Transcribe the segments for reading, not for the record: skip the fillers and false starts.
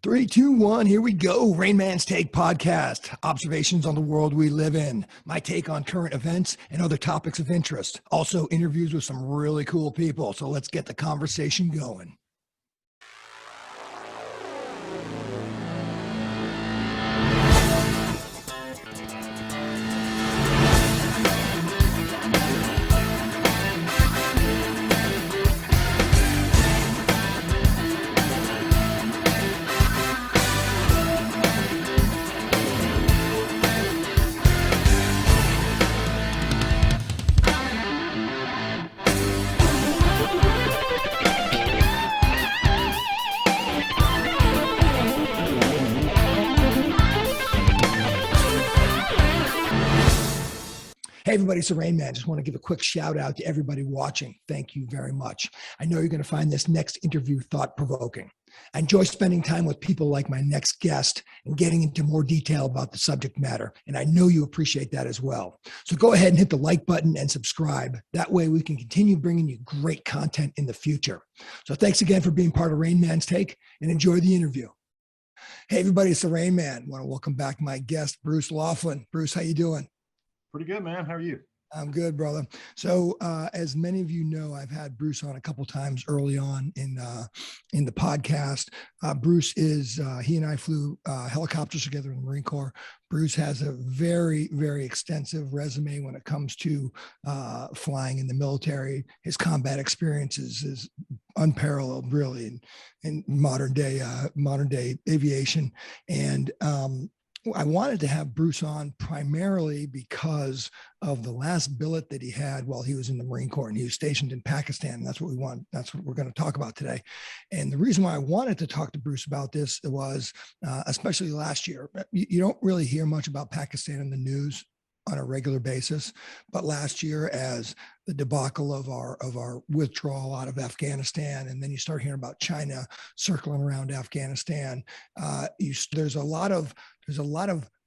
Three, two, one, here we go. Rainman's Take podcast. Observations on the world we live in. My take on current events and other topics of interest. Also interviews with some really cool people. So let's get the conversation going. Hey, everybody, it's the Rain Man. Just want to give a quick shout out to everybody watching. Thank you very much. I know you're going to find this next interview thought-provoking. I enjoy spending time with people like my next guest and getting into more detail about the subject matter, and I know you appreciate that as well. So go ahead and hit the like button and subscribe. That way we can continue bringing you great content in the future. So thanks again for being part of Rain Man's Take, and enjoy the interview. Hey, everybody, it's the Rain Man. I want to welcome back my guest, Bruce Laughlin. Bruce, how you doing? Pretty good, man. How are you? I'm good, brother. So, as many of you know, I've had Bruce on a couple of times early on in the podcast. Bruce is he and I flew helicopters together in the Marine Corps. Bruce has a very, very extensive resume when it comes to flying in the military. His combat experience is unparalleled, really, in modern day aviation. And I wanted to have Bruce on primarily because of the last billet that he had while he was in the Marine Corps, and he was stationed in Pakistan. That's what we want. That's what we're going to talk about today. And the reason why I wanted to talk to Bruce about this was, especially last year, you don't really hear much about Pakistan in the news on a regular basis, but last year, as the debacle of our withdrawal out of Afghanistan, and then you start hearing about China circling around Afghanistan, there's a lot of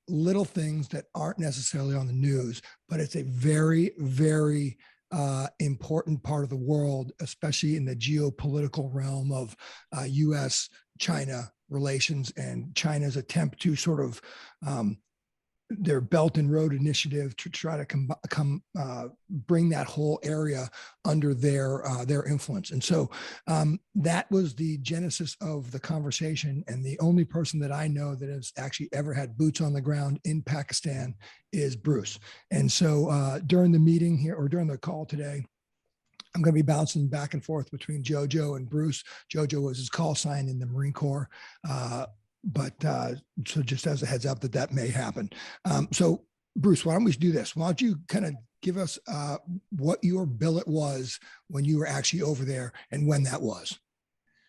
little things that aren't necessarily on the news, but it's a very, very important part of the world, especially in the geopolitical realm of U.S.-China relations and China's attempt to sort of their Belt and Road Initiative to try to bring that whole area under their influence. And so that was the genesis of the conversation. And the only person that I know that has actually ever had boots on the ground in Pakistan is Bruce. And so during the meeting here, or during the call today, I'm going to be bouncing back and forth between JoJo and Bruce. JoJo was his call sign in the Marine Corps. But so just as a heads up that may happen. So Bruce, why don't we do this? Why don't you kind of give us what your billet was when you were actually over there and when that was?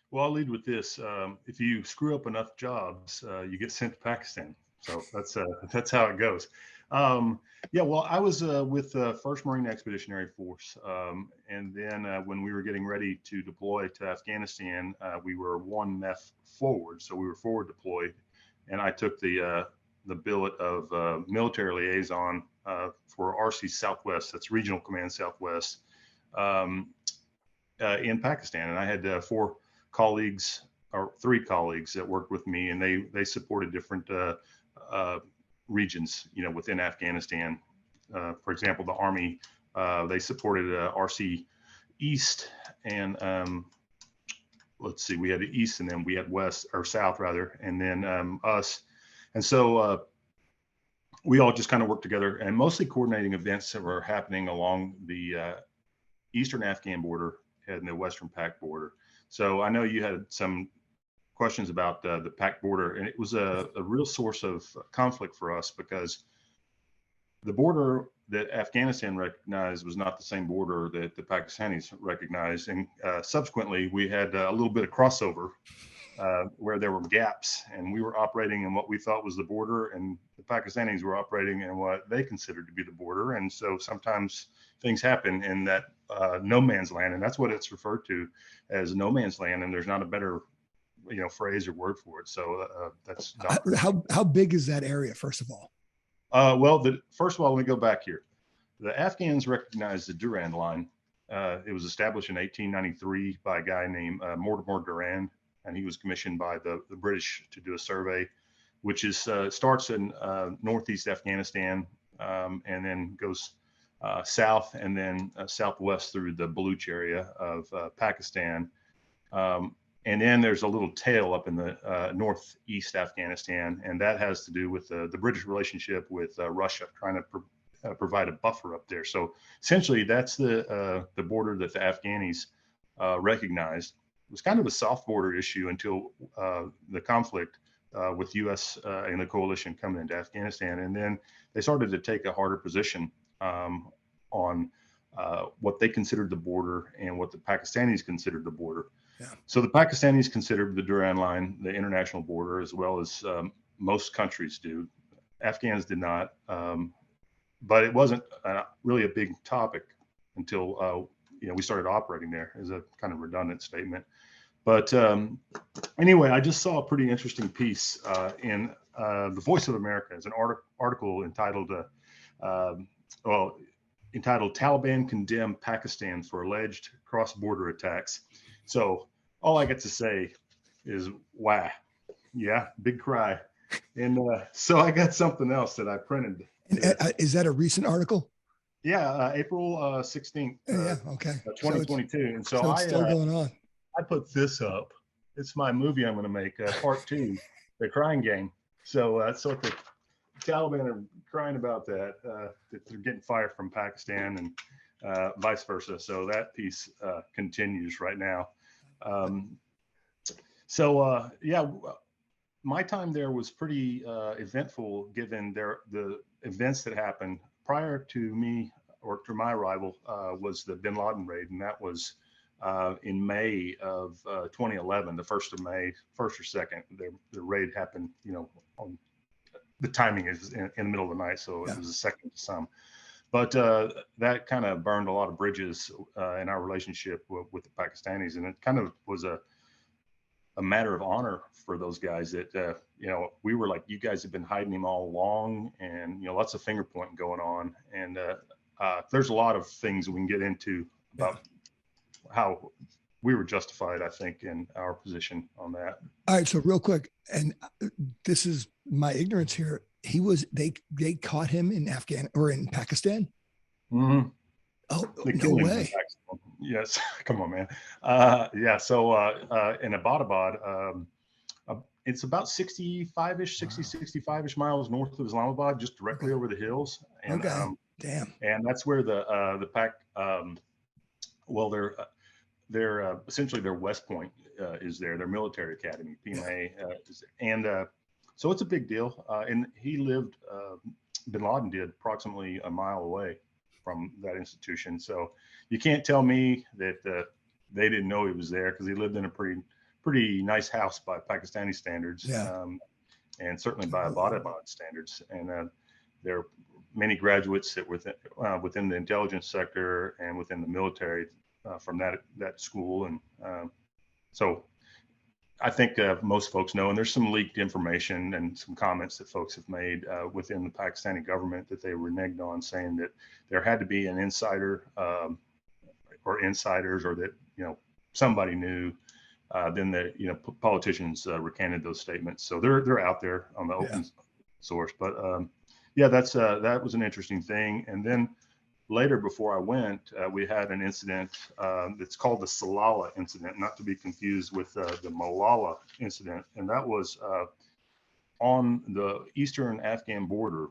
Well, I'll lead with this. If you screw up enough jobs, you get sent to Pakistan. So that's how it goes. Well, I was with the 1st Marine Expeditionary Force. And then when we were getting ready to deploy to Afghanistan, we were 1 MEF forward. So we were forward deployed. And I took the billet of military liaison for RC Southwest, that's Regional Command Southwest, in Pakistan. And I had 4 colleagues, or 3 colleagues that worked with me, and they supported different regions, within Afghanistan. For example, the Army, they supported RC East, and let's see, we had East, and then we had West, or South rather, and then us. And so we all just kind of worked together, and mostly coordinating events that were happening along the Eastern Afghan border and the Western Pak border. So I know you had some questions about the Pak border, and it was a real source of conflict for us, because the border that Afghanistan recognized was not the same border that the Pakistanis recognized. And subsequently, we had a little bit of crossover where there were gaps, and we were operating in what we thought was the border, and the Pakistanis were operating in what they considered to be the border. And so sometimes things happen in that no man's land, and that's what it's referred to as, no man's land. And there's not a better phrase or word for it. So that's not... How big is that area, first of all? Well, first of all, let me go back here. The Afghans recognized the Durand line. It was established in 1893 by a guy named Mortimer Durand. and he was commissioned by the British to do a survey, which is starts in northeast Afghanistan and then goes south and then southwest through the Baluch area of Pakistan. And then there's a little tail up in the northeast Afghanistan, and that has to do with the British relationship with Russia, trying to provide a buffer up there. So essentially, that's the border that the Afghanis recognized. It was kind of a soft border issue until the conflict with U.S. And the coalition coming into Afghanistan, and then they started to take a harder position on what they considered the border and what the Pakistanis considered the border. Yeah. So the Pakistanis considered the Durand line the international border, as well as most countries do. Afghans did not, but it wasn't really a big topic until we started operating there. Is a kind of redundant statement. But anyway, I just saw a pretty interesting piece in the Voice of America. It's an article entitled "Taliban Condemn Pakistan for Alleged Cross-Border Attacks." So all I get to say is, wow, yeah, big cry. And so I got something else that I printed. Is that a recent article? Yeah, April 16th, yeah, okay. 2022. And so it's still going on. I put this up. It's my movie I'm going to make, part 2, The Crying Game. So that's what the Taliban are crying about, that they're getting fire from Pakistan and vice versa. So that piece continues right now. Yeah, my time there was pretty eventful, given the events that happened prior to me, or to my arrival, was the Bin Laden raid, and that was in May of 2011, the 1st of May, 1st or 2nd. The raid happened, on the timing is in the middle of the night, so it was the 2nd to some. But that kind of burned a lot of bridges in our relationship with the Pakistanis, and it kind of was a matter of honor for those guys that we were like, you guys have been hiding him all along, and lots of finger pointing going on, and there's a lot of things we can get into about how we were justified, I think, in our position on that. All right, so real quick, and this is my ignorance here. They caught him in in Pakistan. Mm-hmm. Oh, no way. Yes. Come on, man. Yeah. So in Abbottabad, it's about 65-ish miles north of Islamabad, just directly over the hills. And, damn. And that's where the Pak, they're essentially their West Point is there, their military academy, PMA, so it's a big deal. And he lived, Bin Laden did, approximately a mile away from that institution. So you can't tell me that they didn't know he was there, because he lived in a pretty nice house by Pakistani standards, and certainly by Abbottabad standards. And there are many graduates that within the intelligence sector and within the military from that school. And so I think most folks know, and there's some leaked information and some comments that folks have made within the Pakistani government that they reneged on, saying that there had to be an insider or insiders, or that somebody knew. Then the politicians recanted those statements, so they're out there on the open source. But that was an interesting thing. And then later, before I went, we had an incident that's called the Salalah incident, not to be confused with the Malala incident. And that was on the eastern Afghan border.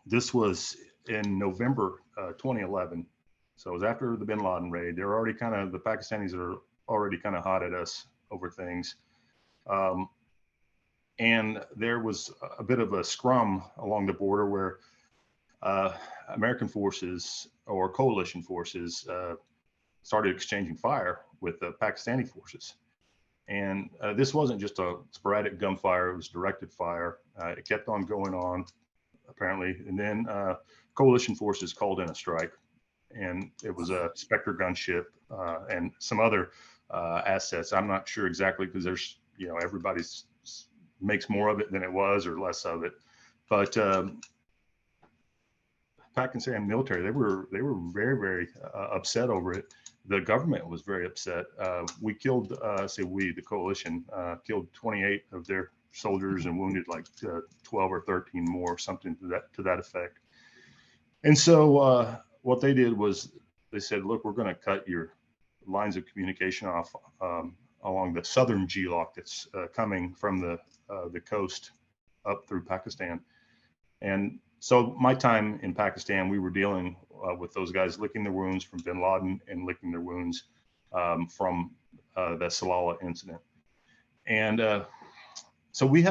This was in November 2011. So it was after the Bin Laden raid. They're already the Pakistanis are already kind of hot at us over things. And there was a bit of a scrum along the border where American forces or coalition forces started exchanging fire with the Pakistani forces. And this wasn't just a sporadic gunfire, it was directed fire. It kept on going on, apparently. And then coalition forces called in a strike. And it was a Spectre gunship and some other assets. I'm not sure exactly, because there's, everybody's makes more of it than it was, or less of it. But Pakistan military, they were very, very upset over it. The government was very upset. We killed, the coalition killed 28 of their soldiers and wounded like 12 or 13 more, something to that effect. And so what they did was they said, look, we're going to cut your lines of communication off along the southern GLOC that's coming from the coast up through Pakistan. And so my time in Pakistan, we were dealing with those guys licking their wounds from Bin Laden and licking their wounds from the Salalah incident. And so we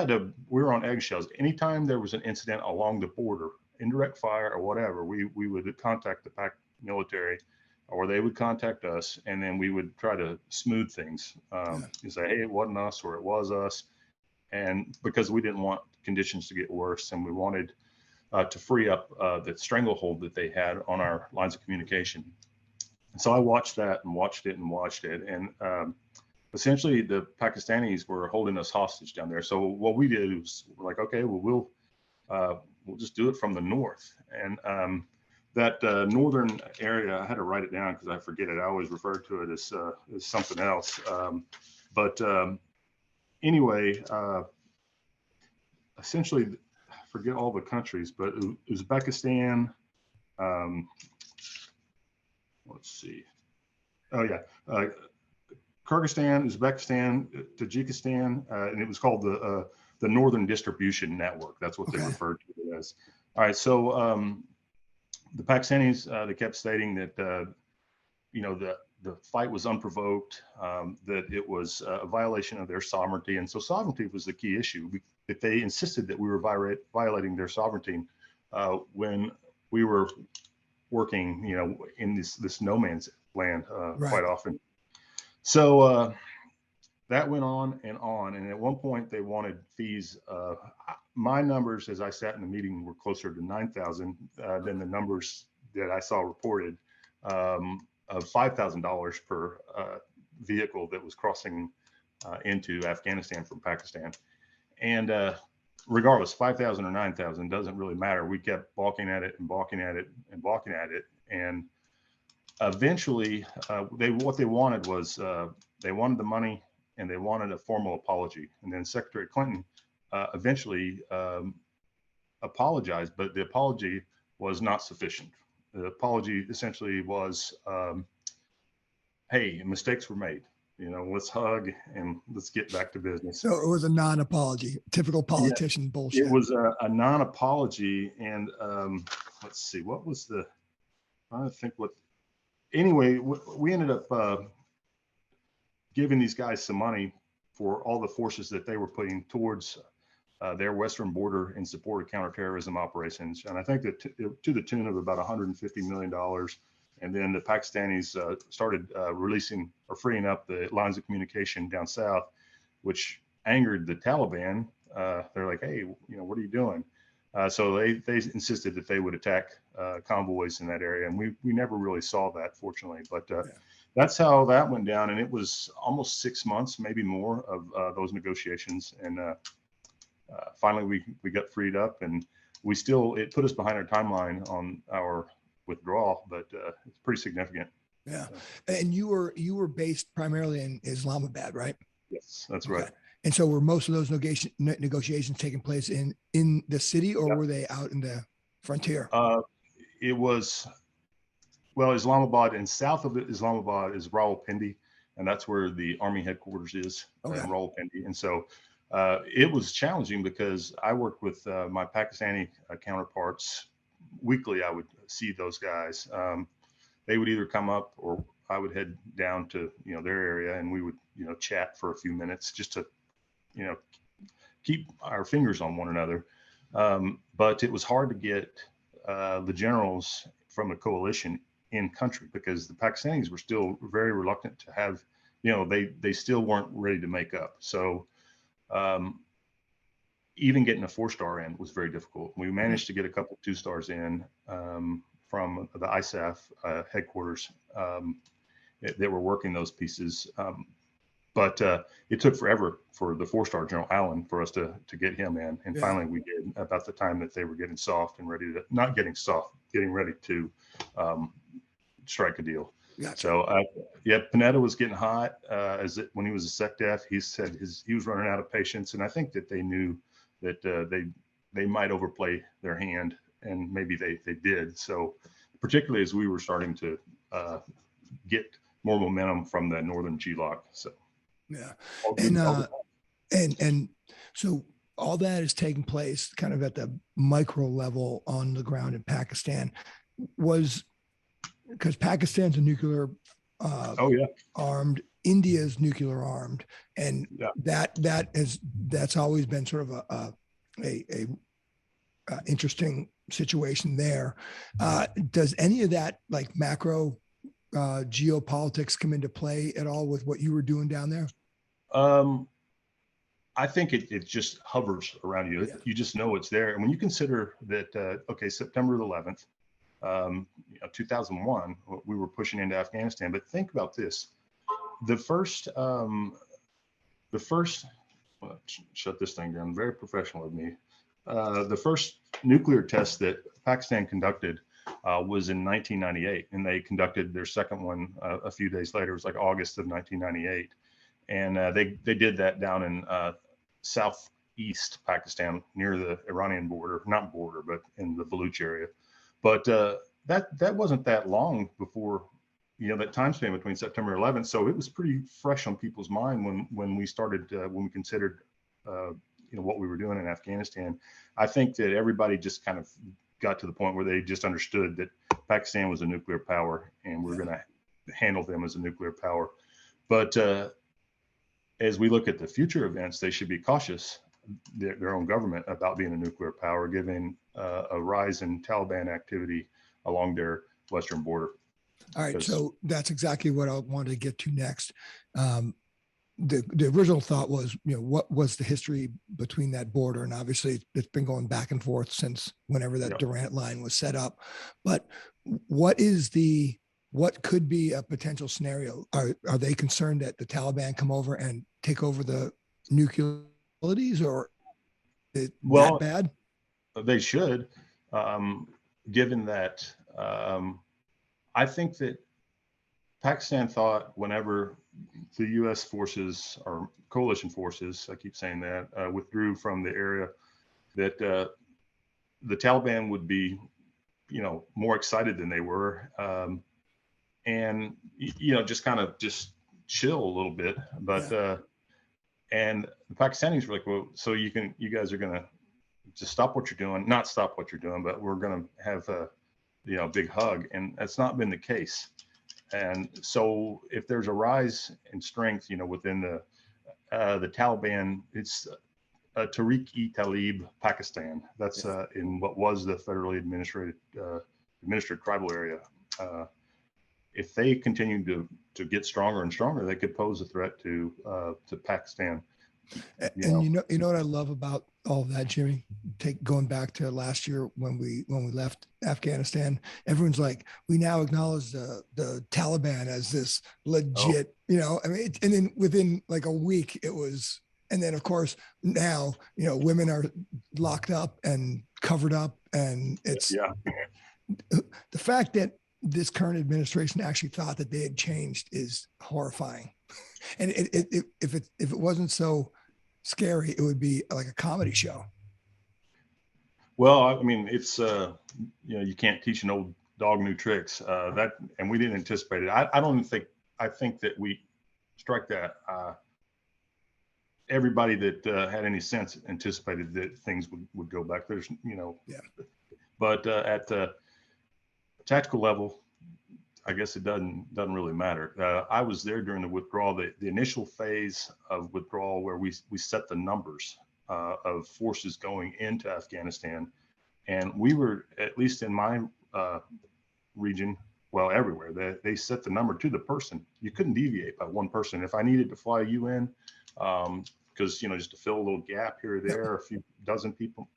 were on eggshells. Anytime there was an incident along the border, indirect fire or whatever, we would contact the Pak military, or they would contact us, and then we would try to smooth things. You say, hey, it wasn't us, or it was us. And because we didn't want conditions to get worse, and we wanted to free up the stranglehold that they had on our lines of communication. And so I watched that and watched it. And essentially the Pakistanis were holding us hostage down there. So what we did was we're like, okay, well, we'll just do it from the north. And that northern area, I had to write it down because I forget it. I always refer to it as something else. Anyway, essentially, I forget all the countries, but Uzbekistan, let's see. Oh yeah, Kyrgyzstan, Uzbekistan, Tajikistan, and it was called the Northern Distribution Network. That's what they referred to it as. All right, so the Pakistanis, they kept stating that the fight was unprovoked, that it was a violation of their sovereignty, and so sovereignty was the key issue. That they insisted that we were violating their sovereignty when we were working, in this no man's land quite often. So that went on, and at one point they wanted fees. My numbers, as I sat in the meeting, were closer to 9,000 than the numbers that I saw reported of $5,000 per vehicle that was crossing into Afghanistan from Pakistan. And regardless, 5,000 or 9,000 doesn't really matter. We kept balking at it and balking at it and balking at it. And eventually, what they wanted was they wanted the money and they wanted a formal apology. And then Secretary Clinton eventually apologized, but the apology was not sufficient. The apology essentially was, hey, mistakes were made. Let's hug and let's get back to business. So it was a non-apology, typical politician bullshit. It was a non-apology. And let's see, what was anyway, we ended up giving these guys some money for all the forces that they were putting towards their western border in support of counterterrorism operations. And I think that to the tune of about $150 million. And then the Pakistanis started releasing or freeing up the lines of communication down south, which angered the Taliban. They're like, hey, what are you doing? So they insisted that they would attack convoys in that area. And we never really saw that, fortunately. But that's how that went down. And it was almost 6 months, maybe more, of those negotiations. And finally, we got freed up. And it put us behind our timeline on our withdrawal, but it's pretty significant. Yeah. And you were based primarily in Islamabad, right? Yes, that's right. And so were most of those negotiations taking place in the city, or were they out in the frontier? It was, Islamabad, and south of Islamabad is Rawalpindi, and that's where the Army headquarters is in Rawalpindi. And so it was challenging because I worked with my Pakistani counterparts weekly. I would see those guys. They would either come up or I would head down to their area, and we would chat for a few minutes just to keep our fingers on one another. But it was hard to get the generals from the coalition in country because the Pakistanis were still very reluctant to have, they still weren't ready to make up. So even getting a 4-star in was very difficult. We managed to get a couple 2-stars in from the ISAF headquarters that were working those pieces. But it took forever for the 4-star General Allen for us to get him in, and finally we did, about the time that they were getting soft and ready to, not getting soft, getting ready to strike a deal. Gotcha. So Panetta was getting hot when he was a SecDef. He said he was running out of patience, and I think that they knew that they might overplay their hand, and maybe they did. So particularly as we were starting to get more momentum from the northern GLOC. So. Yeah. And so all that is taking place kind of at the micro level on the ground in Pakistan, was because Pakistan's a nuclear armed, India's nuclear armed, and that's always been sort of a interesting situation there. Does any of that like macro geopolitics come into play at all with what you were doing down there? I think it just hovers around you. Yeah. You just know it's there. And when you consider that, September 11th, 2001, we were pushing into Afghanistan. But think about this: the first, shut this thing down. Very professional of me. The first nuclear test that Pakistan conducted was in 1998, and they conducted their second one a few days later. It was like August of 1998, and they did that down in southeast Pakistan near the Iranian border, not border, but in the Baluch area. But that wasn't that long before, that time span between September 11th. So it was pretty fresh on people's mind when we started, when we considered, what we were doing in Afghanistan. I think that everybody just kind of got to the point where they just understood that Pakistan was a nuclear power and we're going to handle them as a nuclear power. But as we look at the future events, they should be cautious, their own government, about being a nuclear power, given a rise in Taliban activity along their western border. All right, so that's exactly what I wanted to get to next. The original thought was, what was the history between that border? And obviously it's been going back and forth since whenever that Durant line was set up. But what could be a potential scenario? Are they concerned that the Taliban come over and take over the nuclear facilities, or is that bad? They should, given that I think that Pakistan thought whenever the U.S. forces, or coalition forces, I keep saying that, withdrew from the area, that the Taliban would be, more excited than they were, and just kind of just chill a little bit. But and the Pakistanis were like, well, so you guys are gonna just stop what you're doing, not stop what you're doing, but we're gonna have a big hug, and that's not been the case. And so if there's a rise in strength, within the Taliban, it's Tariq-e-Talib Pakistan. That's in what was the federally administered tribal area. If they continue to get stronger and stronger, they could pose a threat to Pakistan. And you know what I love about all of that, Jimmy? Going back to last year when we left Afghanistan, everyone's like, we now acknowledge the Taliban as this legit, and then within like a week it was, and then of course now, women are locked up and covered up, and it's the fact that this current administration actually thought that they had changed is horrifying. And if it wasn't so scary, it would be like a comedy show. Well, I mean, it's you can't teach an old dog new tricks. And we didn't anticipate it. I think that we strike that. Everybody that had any sense anticipated that things would go back. There's but at the tactical level, I guess it doesn't really matter. I was there during the withdrawal, the initial phase of withdrawal, where we set the numbers of forces going into Afghanistan, and we were, at least in my region, well, everywhere, they set the number to the person. You couldn't deviate by one person. If I needed to fly you in, because just to fill a little gap here or there, a few dozen people,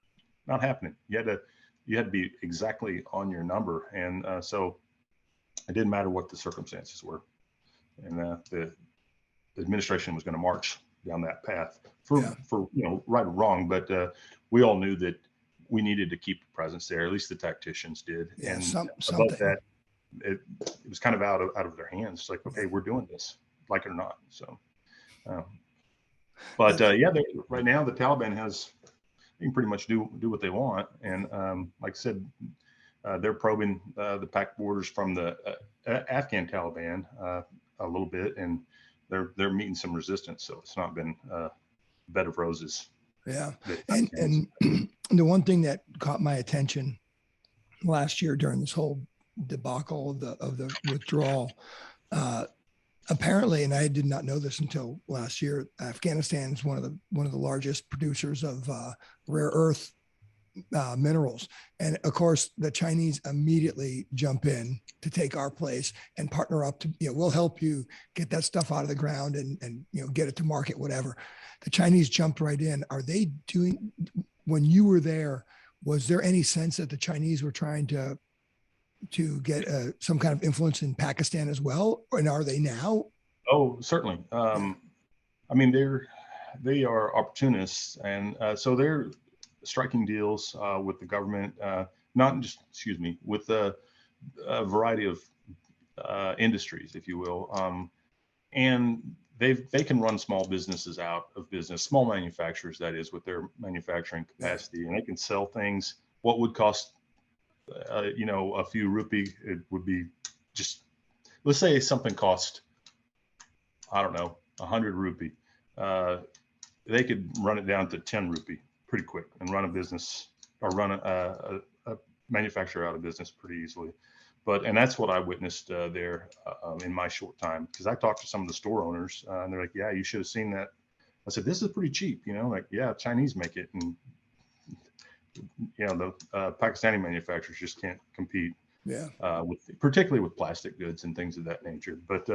not happening. You had to be exactly on your number, and so it didn't matter what the circumstances were. And administration was going to march down that path for right or wrong. But we all knew that we needed to keep a presence there. At least the tacticians did. Yeah, and something. Above that, it was kind of out of their hands. It's like, okay, we're doing this, like it or not. So, right now the Taliban they can pretty much do what they want. And like I said, they're probing the PAK borders from the Afghan Taliban a little bit, and they're meeting some resistance. So it's not been a bed of roses. Yeah, and the one thing that caught my attention last year during this whole debacle of the withdrawal, apparently, and I did not know this until last year, Afghanistan is one of the largest producers of rare earth minerals, and of course the Chinese immediately jump in to take our place and partner up to, we'll help you get that stuff out of the ground and get it to market, whatever. The Chinese jumped right in. Are they doing, when you were there, was there any sense that the Chinese were trying to get some kind of influence in Pakistan as well? And are they now? Oh, certainly. I mean, they are opportunists. And so they're striking deals with the government, with a variety of industries, if you will. And they can run small businesses out of business, small manufacturers, that is, with their manufacturing capacity, and they can sell things. What would cost, a few rupee, it would be just, let's say something cost, I don't know, 100 rupee. They could run it down to 10 rupee pretty quick and run a business or run a manufacturer out of business pretty easily. And that's what I witnessed there in my short time, because I talked to some of the store owners and they're like, yeah, you should have seen that. I said, this is pretty cheap, yeah, Chinese make it. And, the Pakistani manufacturers just can't compete particularly with plastic goods and things of that nature. But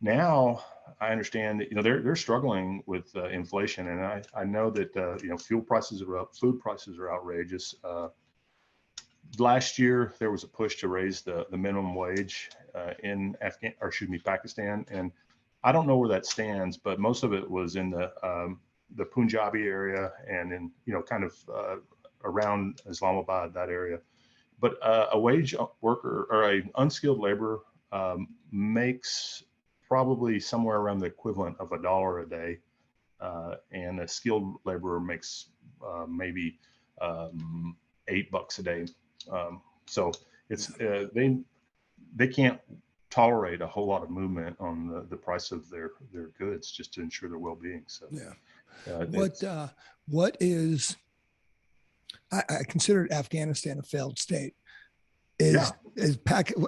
now I understand that, they're struggling with inflation. And I know that, fuel prices are up, food prices are outrageous. Last year, there was a push to raise the minimum wage in Pakistan. And I don't know where that stands, but most of it was in the Punjabi area and in, kind of around Islamabad, that area. But a wage worker or a unskilled laborer makes probably somewhere around the equivalent of $1 a day. And a skilled laborer makes maybe $8 a day. So it's they can't tolerate a whole lot of movement on the price of their goods just to ensure their well-being. So what is, I considered Afghanistan a failed state. Is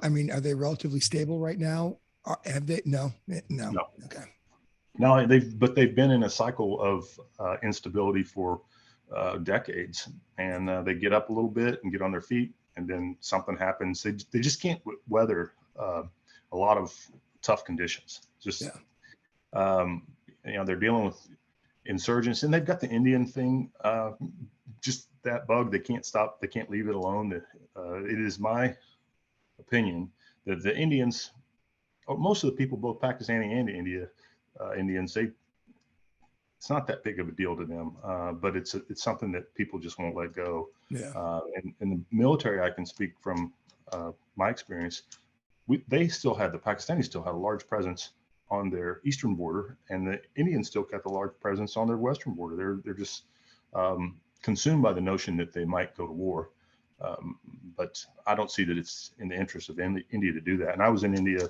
I mean, are they relatively stable right now? Have they? No. Okay. No, they've been in a cycle of instability for decades, and they get up a little bit and get on their feet, and then something happens. They just can't weather a lot of tough conditions. They're dealing with insurgents, and they've got the Indian thing, just that bug. They can't stop. They can't leave it alone. It is my opinion that the Indians, or most of the people, both Pakistani and Indians, it's not that big of a deal to them, but it's something that people just won't let go. And in the military, I can speak from my experience. The Pakistanis still have a large presence on their eastern border, and the Indians still got the large presence on their western border. They're just consumed by the notion that they might go to war. But I don't see that it's in the interest of India to do that. And I was in India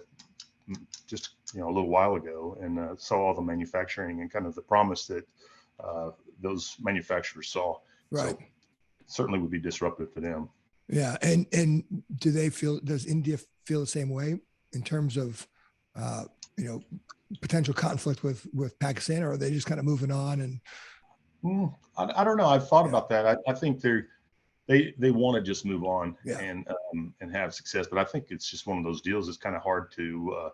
just a little while ago and saw all the manufacturing and kind of the promise that those manufacturers saw. Right. So certainly would be disruptive for them. Yeah. And does India feel the same way in terms of, potential conflict with Pakistan, or are they just kind of moving on? And I don't know. I've thought about that. I think they want to just move on and have success, but I think it's just one of those deals. It's kind of hard to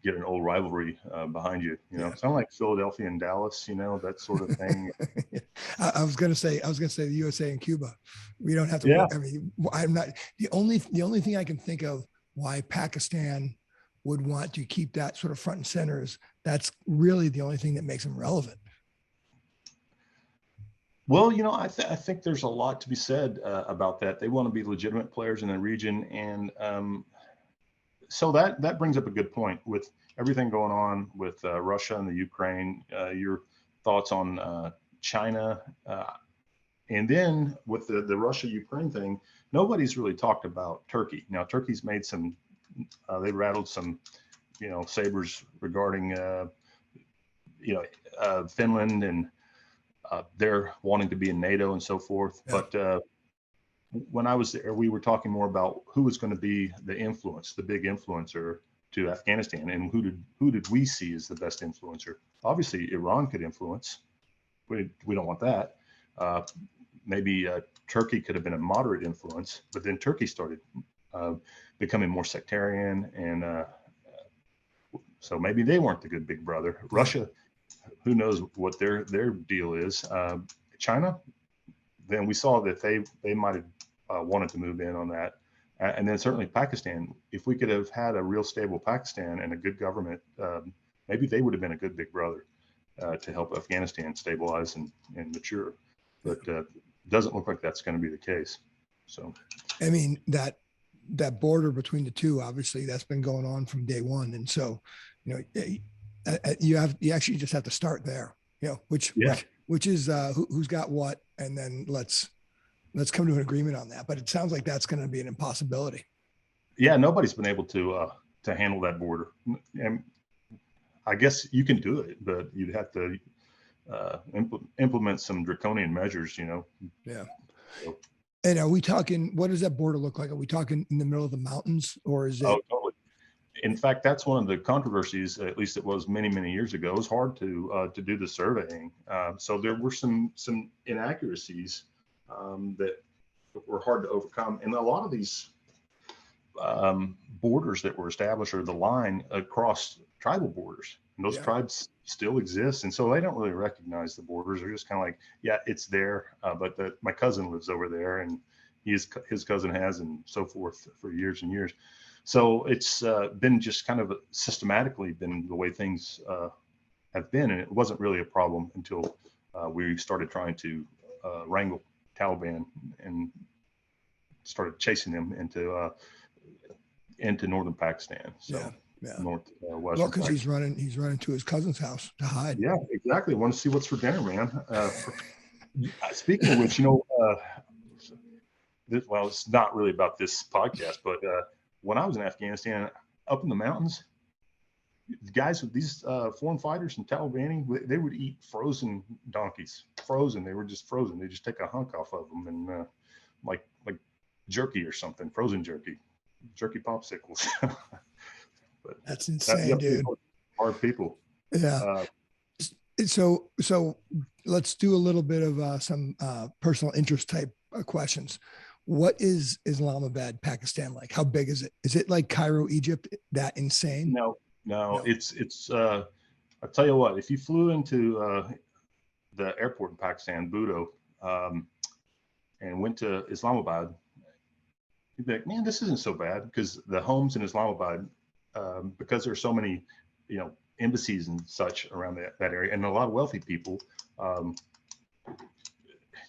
get an old rivalry behind you. It's kind of like Philadelphia and Dallas, that sort of thing. I was going to say the USA and Cuba. We don't have to. Yeah. I mean, I'm not the only thing I can think of why Pakistan would want to keep that sort of front and center. That's really the only thing that makes them relevant. Well, I think there's a lot to be said about that. They want to be legitimate players in the region, and so that brings up a good point with everything going on with Russia and the Ukraine. Your thoughts on China, and then with the Russia-Ukraine thing, nobody's really talked about Turkey. Now, Turkey's made some, they rattled some, sabers regarding, Finland, and they're wanting to be in NATO and so forth. Yeah. But when I was there, we were talking more about who was going to be the big influencer to Afghanistan, and who did we see as the best influencer? Obviously, Iran could influence. We don't want that. Maybe Turkey could have been a moderate influence, but then Turkey started becoming more sectarian, and so maybe they weren't the good big brother. Russia, who knows what their deal is? China, then we saw that they might have wanted to move in on that, and then certainly Pakistan. If we could have had a real stable Pakistan and a good government, maybe they would have been a good big brother to help Afghanistan stabilize and mature. But doesn't look like that's going to be the case. So, I mean, that border between the two, obviously that's been going on from day one. And so, you actually just have to start there, which is who's got what, and then let's come to an agreement on that. But it sounds like that's going to be an impossibility. Yeah. Nobody's been able to handle that border. And I guess you can do it, but you'd have to implement some draconian measures, Yeah. So, and are we talking, what does that border look like? Are we talking in the middle of the mountains, or is it? Oh, totally. In fact, that's one of the controversies, at least it was many, many years ago. It was hard to do the surveying. So there were some inaccuracies that were hard to overcome. And a lot of these borders that were established are the line across tribal borders. And those tribes still exist. And so they don't really recognize the borders. They're just kind of like, yeah, it's there. But my cousin lives over there, and his cousin has, and so forth, for years and years. So it's been just kind of systematically been the way things have been. And it wasn't really a problem until we started trying to wrangle Taliban and started chasing them into northern Pakistan. So. Yeah. Western. Well, because he's running to his cousin's house to hide. Yeah, exactly. Want to see what's for dinner, man. Speaking of which, it's not really about this podcast, but when I was in Afghanistan, up in the mountains, the guys with these foreign fighters and Taliban, they would eat frozen donkeys. Frozen. They were just frozen. They just take a hunk off of them and like jerky or something, frozen jerky popsicles. But that's insane, dude. Hard people. Yeah. So let's do a little bit of some personal interest type questions. What is Islamabad, Pakistan like? How big is it? Is it like Cairo, Egypt? That insane? No. It's. I'll tell you what. If you flew into the airport in Pakistan, Budo, and went to Islamabad, you'd be like, man, this isn't so bad, because the homes in Islamabad. Because there's so many, embassies and such around that area, and a lot of wealthy people,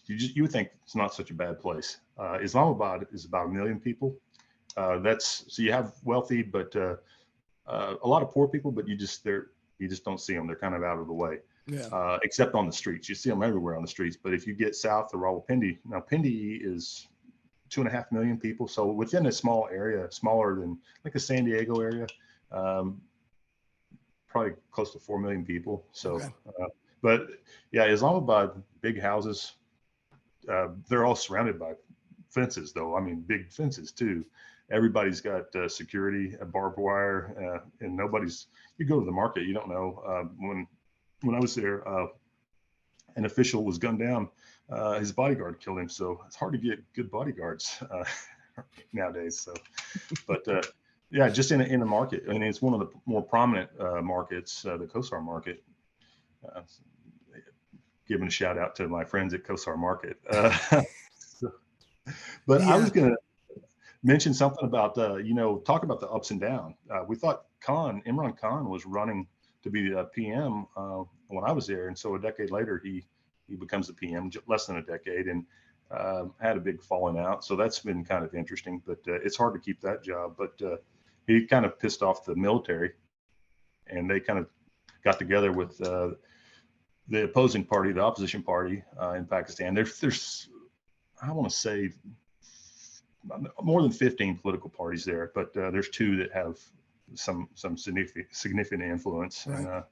you would think it's not such a bad place. Islamabad is about 1 million people. So you have wealthy, but a lot of poor people, but you just don't see them. They're kind of out of the way. Yeah. Except on the streets. You see them everywhere on the streets. But if you get south of Rawalpindi, now Pindi is 2.5 million people. So within a small area, smaller than like the San Diego area, probably close to 4 million people. So, okay. But yeah, Islamabad, big houses. They're all surrounded by fences, though. I mean, big fences too. Everybody's got security, barbed wire, and you go to the market, you don't know. When I was there, an official was gunned down. His bodyguard killed him, so it's hard to get good bodyguards nowadays. So, but yeah, just in a market. I mean, it's one of the more prominent markets, the Kosar market. Giving a shout out to my friends at Kosar Market. But yeah. mention something about talk about the ups and downs. We thought Imran Khan was running to be the PM when I was there, and so a decade later he becomes the PM, less than a decade, and had a big falling out. So that's been kind of interesting, but it's hard to keep that job. But he kind of pissed off the military, and they kind of got together with the opposing party, the opposition party in Pakistan. There's I want to say more than 15 political parties there, but there's two that have some significant influence. Right.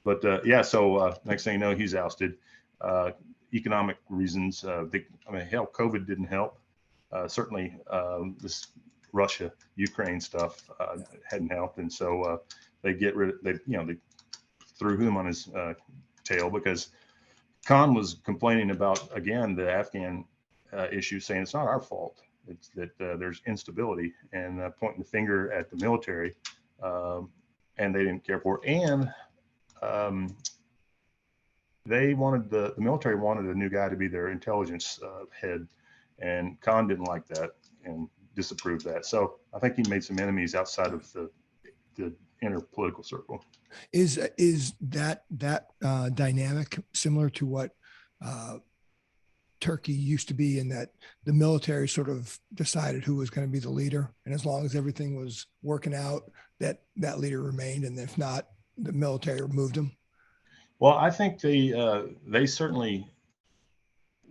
And, next thing you know, he's ousted. Economic reasons. Hell, COVID didn't help. Certainly, this Russia-Ukraine stuff hadn't helped, and so they threw him on his tail, because Khan was complaining about, again, the Afghan issue, saying it's not our fault. It's that there's instability, and pointing the finger at the military, and they didn't care for it. And the military wanted a new guy to be their intelligence head, and Khan didn't like that and disapproved that. So I think he made some enemies outside of the inner political circle. Is that dynamic similar to what Turkey used to be, in that the military sort of decided who was going to be the leader, and as long as everything was working out, that leader remained, and if not, the military removed him? Well, I think they certainly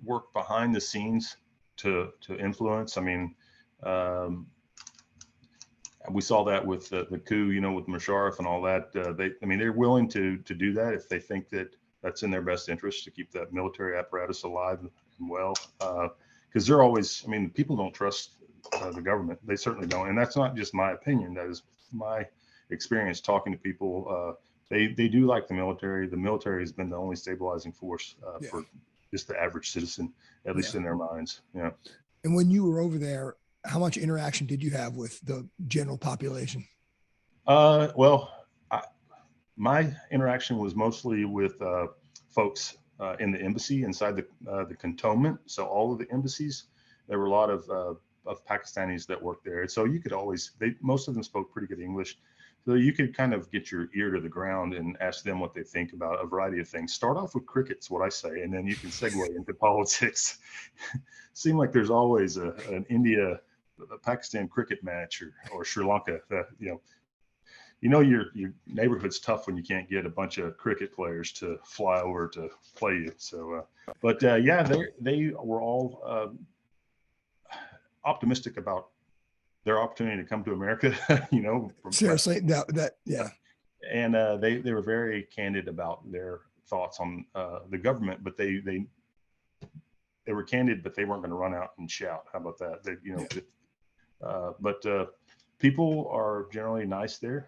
work behind the scenes to influence. I mean, we saw that with the coup, with Musharraf and all that. They're willing to do that if they think that that's in their best interest, to keep that military apparatus alive and well. Because they're always, people don't trust the government. They certainly don't. And that's not just my opinion. That is my experience talking to people. They do like the military. The military has been the only stabilizing force for just the average citizen, at least in their minds. Yeah. And when you were over there, how much interaction did you have with the general population? My interaction was mostly with folks in the embassy, inside the cantonment. So all of the embassies, there were a lot of Pakistanis that worked there. So you could most of them spoke pretty good English. So you could kind of get your ear to the ground and ask them what they think about a variety of things. Start off with cricket's what I say, and then you can segue into politics. Seemed like there's always an Pakistan cricket match, or Sri Lanka. Your neighborhood's tough when you can't get a bunch of cricket players to fly over to play you. So, they were all optimistic about their opportunity to come to America. Seriously, yeah. And they were very candid about their thoughts on the government, but they were candid, but they weren't going to run out and shout. How about that? People are generally nice there.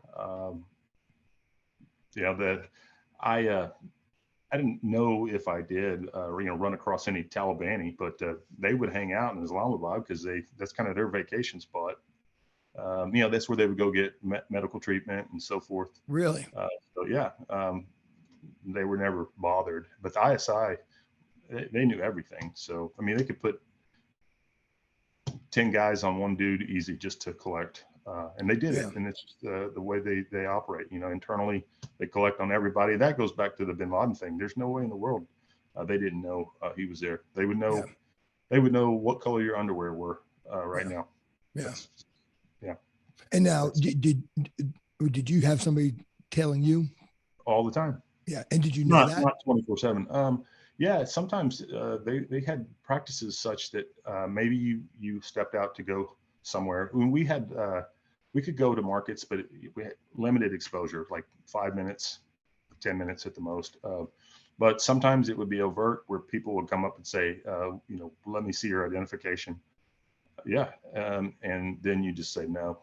I didn't know if I did, run across any Talibani, but they would hang out in Islamabad because that's kind of their vacation spot. That's where they would go get medical treatment and so forth. Really? They were never bothered. But the ISI, they knew everything. So, they could put 10 guys on one dude easy just to collect. And they did it. And it's just the way they operate. Internally, they collect on everybody. That goes back to the Bin Laden thing. There's no way in the world they didn't know he was there. They would know. Yeah. They would know what color your underwear were right now. Yeah. Yeah. And now, did you have somebody telling you? All the time. Yeah. And did you know that? Not 24/7. Yeah. Sometimes they had practices such that maybe you stepped out to go somewhere. When we had, we could go to markets, but we had limited exposure, like 5 minutes, 10 minutes at the most. But sometimes it would be overt, where people would come up and say, let me see your identification. Yeah. And then you just say no.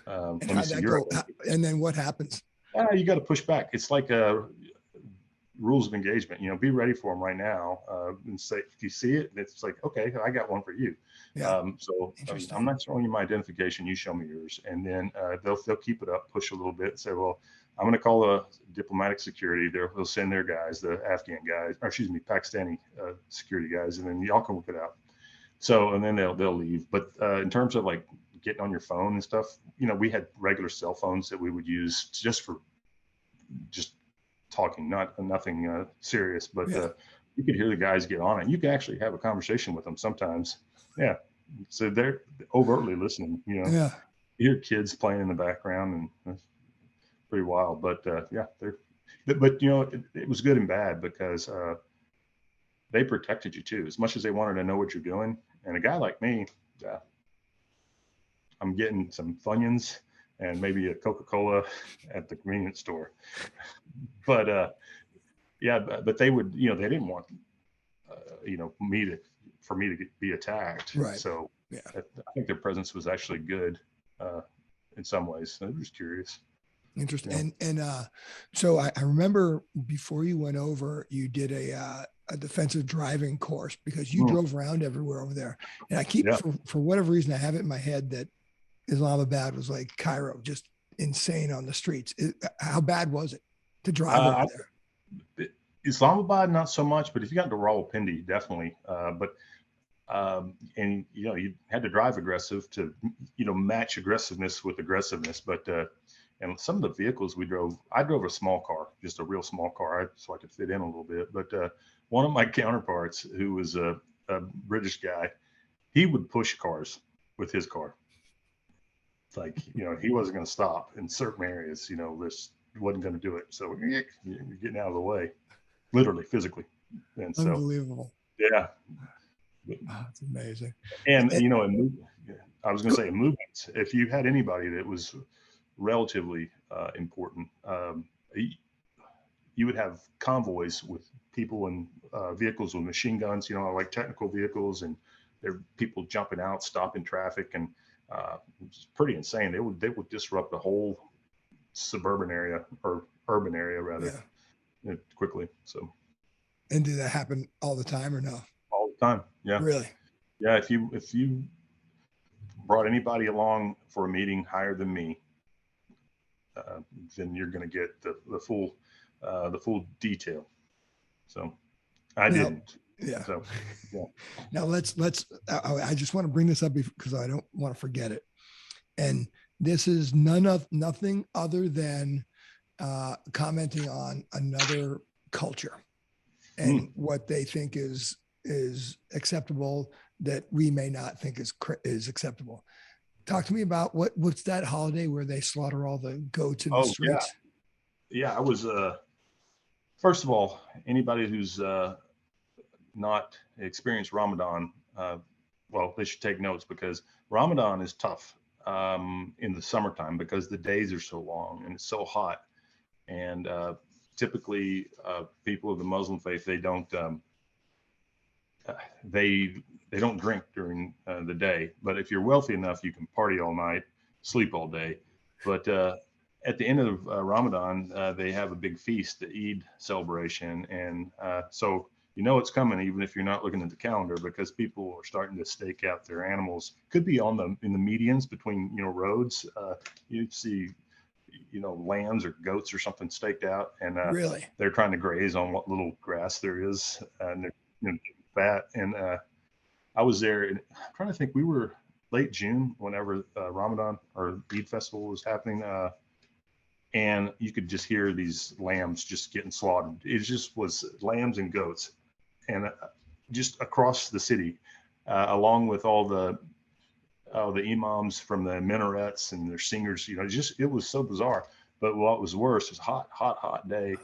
And how'd that go? And then what happens? You got to push back. It's like rules of engagement. Be ready for them right now, and say, if you see it, it's like, okay, I got one for you. Yeah. I'm not showing you my identification. You show me yours, and then they'll keep it up, push a little bit, and say, well, I'm going to call the diplomatic security. They'll send their guys, the Afghan guys, or Pakistani security guys, and then y'all can work it out. So, and then they'll leave. But in terms of like getting on your phone and stuff, you know, we had regular cell phones that we would use just for just talking, nothing serious, but you could hear the guys get on it. You can actually have a conversation with them sometimes. Yeah. So they're overtly listening, you know. Yeah. You hear kids playing in the background, and that's pretty wild. But but you know, it was good and bad because they protected you too, as much as they wanted to know what you're doing. And a guy like me, I'm getting some Funyuns and maybe a Coca-Cola at the convenience store. But but they would, you know, they didn't want, you know, for me to be attacked. Right. So I think their presence was actually good in some ways. I'm just curious. Interesting. Yeah. So I remember before you went over, you did a defensive driving course because you drove around everywhere over there. And I keep, for whatever reason, I have it in my head that Islamabad was like Cairo, just insane on the streets. How bad was it to drive over there? Islamabad, not so much, but if you got to Rawalpindi, definitely. And you know, you had to drive aggressive to, you know, match aggressiveness with aggressiveness. But and some of the vehicles we drove, I drove a small car, just a real small car, so I could fit in a little bit. But one of my counterparts, who was a British guy, he would push cars with his car. It's like, you know, he wasn't going to stop in certain areas. You know, this wasn't going to do it. So you're getting out of the way, literally, physically. And so, unbelievable. Yeah. That's amazing. And you know, I was going to say in movements, if you had anybody that was relatively important, you would have convoys with people in vehicles with machine guns, you know, like technical vehicles, and there are people jumping out, stopping traffic, and it's pretty insane. They would disrupt the whole suburban area, or urban area rather, quickly. So. And did that happen all the time or no? All the time. Yeah. Really? Yeah. If you brought anybody along for a meeting higher than me, then you're going to get the full detail. So I didn't. Yeah. So, yeah. Now let's. I just want to bring this up because I don't want to forget it. And this is nothing other than commenting on another culture and what they think is acceptable that we may not think is acceptable. Talk to me about what's that holiday where they slaughter all the goats in the streets? Yeah. I was first of all, anybody who's not experienced Ramadan, well, they should take notes, because Ramadan is tough in the summertime because the days are so long and it's so hot. And typically people of the Muslim faith, they don't drink during the day. But if you're wealthy enough, you can party all night, sleep all day. But at the end of Ramadan, they have a big feast, the Eid celebration. And so you know it's coming, even if you're not looking at the calendar, because people are starting to stake out their animals. Could be in the medians between, you know, roads. You'd see, you know, lambs or goats or something staked out, and really, they're trying to graze on what little grass there is, and they're, you know, fat. And I was there, and I'm trying to think, we were late June whenever Ramadan or Eid festival was happening, and you could just hear these lambs just getting slaughtered. It just was lambs and goats, and just across the city, along with all the imams from the minarets and their singers. You know, it was so bizarre. But what was worse was hot day.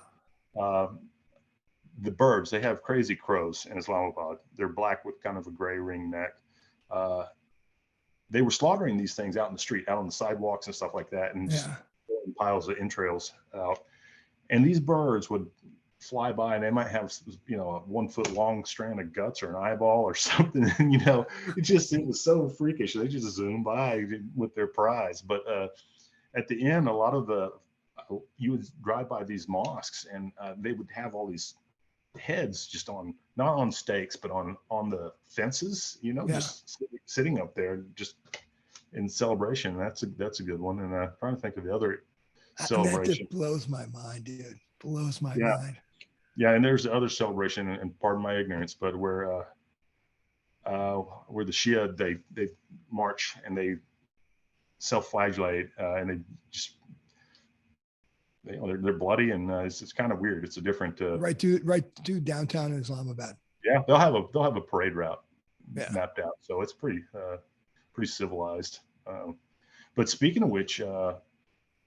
The birds, they have crazy crows in Islamabad. They're black with kind of a gray ring neck. They were slaughtering these things out in the street, out on the sidewalks and stuff like that, and just throwing piles of entrails out. And these birds would fly by, and they might have, you know, a 1 foot long strand of guts or an eyeball or something. And, you know, it was so freakish. They just zoom by with their prize. But at the end, a lot of you would drive by these mosques, and they would have all these heads just not on stakes, but on the fences, you know, just sitting up there just in celebration. That's a good one. And I'm trying to think of the other celebration. That just blows my mind, dude. Blows my mind. Yeah, and there's the other celebration, and pardon my ignorance, but where where the Shia, they march and they self-flagellate, and they just, they're bloody, and it's kind of weird. It's a different right to downtown Islamabad. Yeah, they'll have a parade route mapped out, so it's pretty civilized. But speaking of which,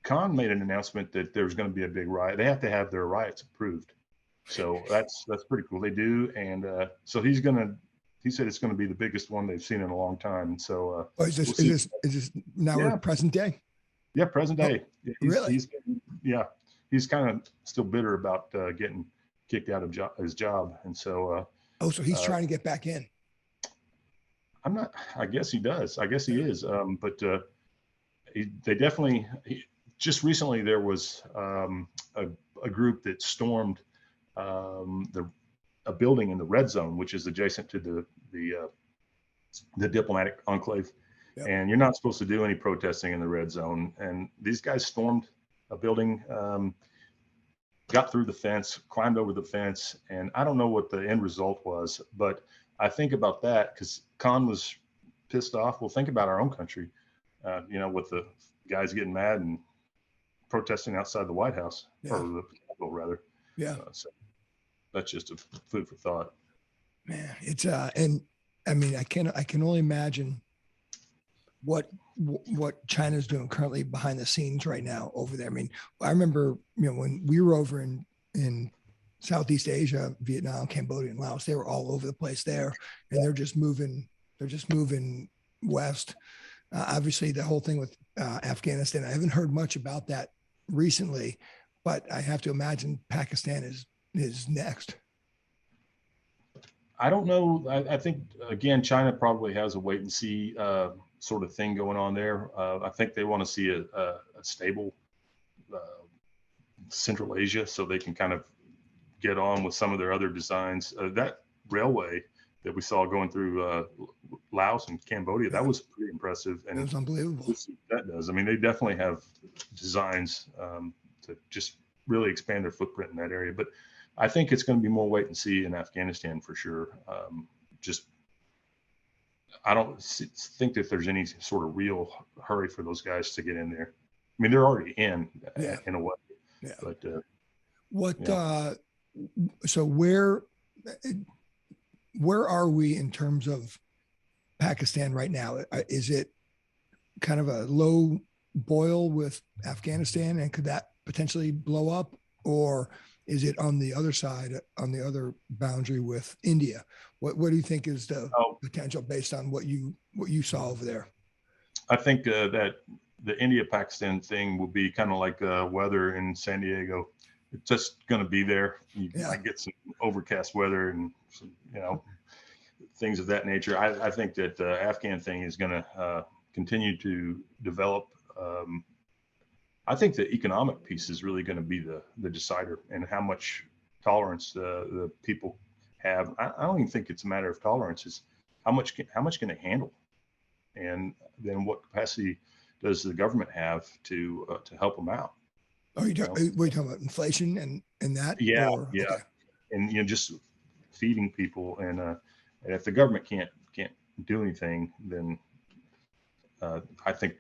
Khan made an announcement that there's going to be a big riot. They have to have their riots approved, so that's pretty cool. They do, and so he said it's going to be the biggest one they've seen in a long time. So is this now we're present day? Yeah, present day. Really? He's kind of still bitter about getting kicked out of his job, and so. So he's trying to get back in. I guess he does. I guess he is. But they definitely. Just recently, there was a group that stormed a building in the red zone, which is adjacent to the diplomatic enclave. Yep. And you're not supposed to do any protesting in the red zone. And these guys stormed a building, got through the fence, climbed over the fence, and I don't know what the end result was, but I think about that because Khan was pissed off. Well, think about our own country, with the guys getting mad and protesting outside the White House, or the Capitol, rather. Yeah. So that's just a food for thought. Man, it's and I mean, I can only imagine what China's doing currently behind the scenes right now over there. I mean, I remember, when we were over in Southeast Asia, Vietnam, Cambodia, and Laos, they were all over the place there, and they're just moving west. Obviously, the whole thing with Afghanistan, I haven't heard much about that recently, but I have to imagine Pakistan is next. I don't know. I think, again, China probably has a wait and see sort of thing going on there. I think they want to see a stable Central Asia so they can kind of get on with some of their other designs. That railway that we saw going through Laos and Cambodia, that was pretty impressive. And it was unbelievable. That does. I mean, they definitely have designs to just really expand their footprint in that area. But I think it's going to be more wait and see in Afghanistan for sure. I don't think that there's any sort of real hurry for those guys to get in there. I mean, they're already in a way. Yeah. But so where are we in terms of Pakistan right now? Is it kind of a low boil with Afghanistan, and could that potentially blow up, or is it on the other side, on the other boundary with India? What do you think is the potential based on what you saw over there? I think that the India-Pakistan thing will be kind of like weather in San Diego. It's just going to be there. You might get some overcast weather and some, things of that nature. I think that the Afghan thing is going to continue to develop. I think the economic piece is really going to be the decider, and how much tolerance the people have. I don't even think it's a matter of tolerance. It's how much can they handle, and then what capacity does the government have to help them out? Are you talking about inflation and that? Yeah, Okay. And just feeding people, and if the government can't do anything, then I think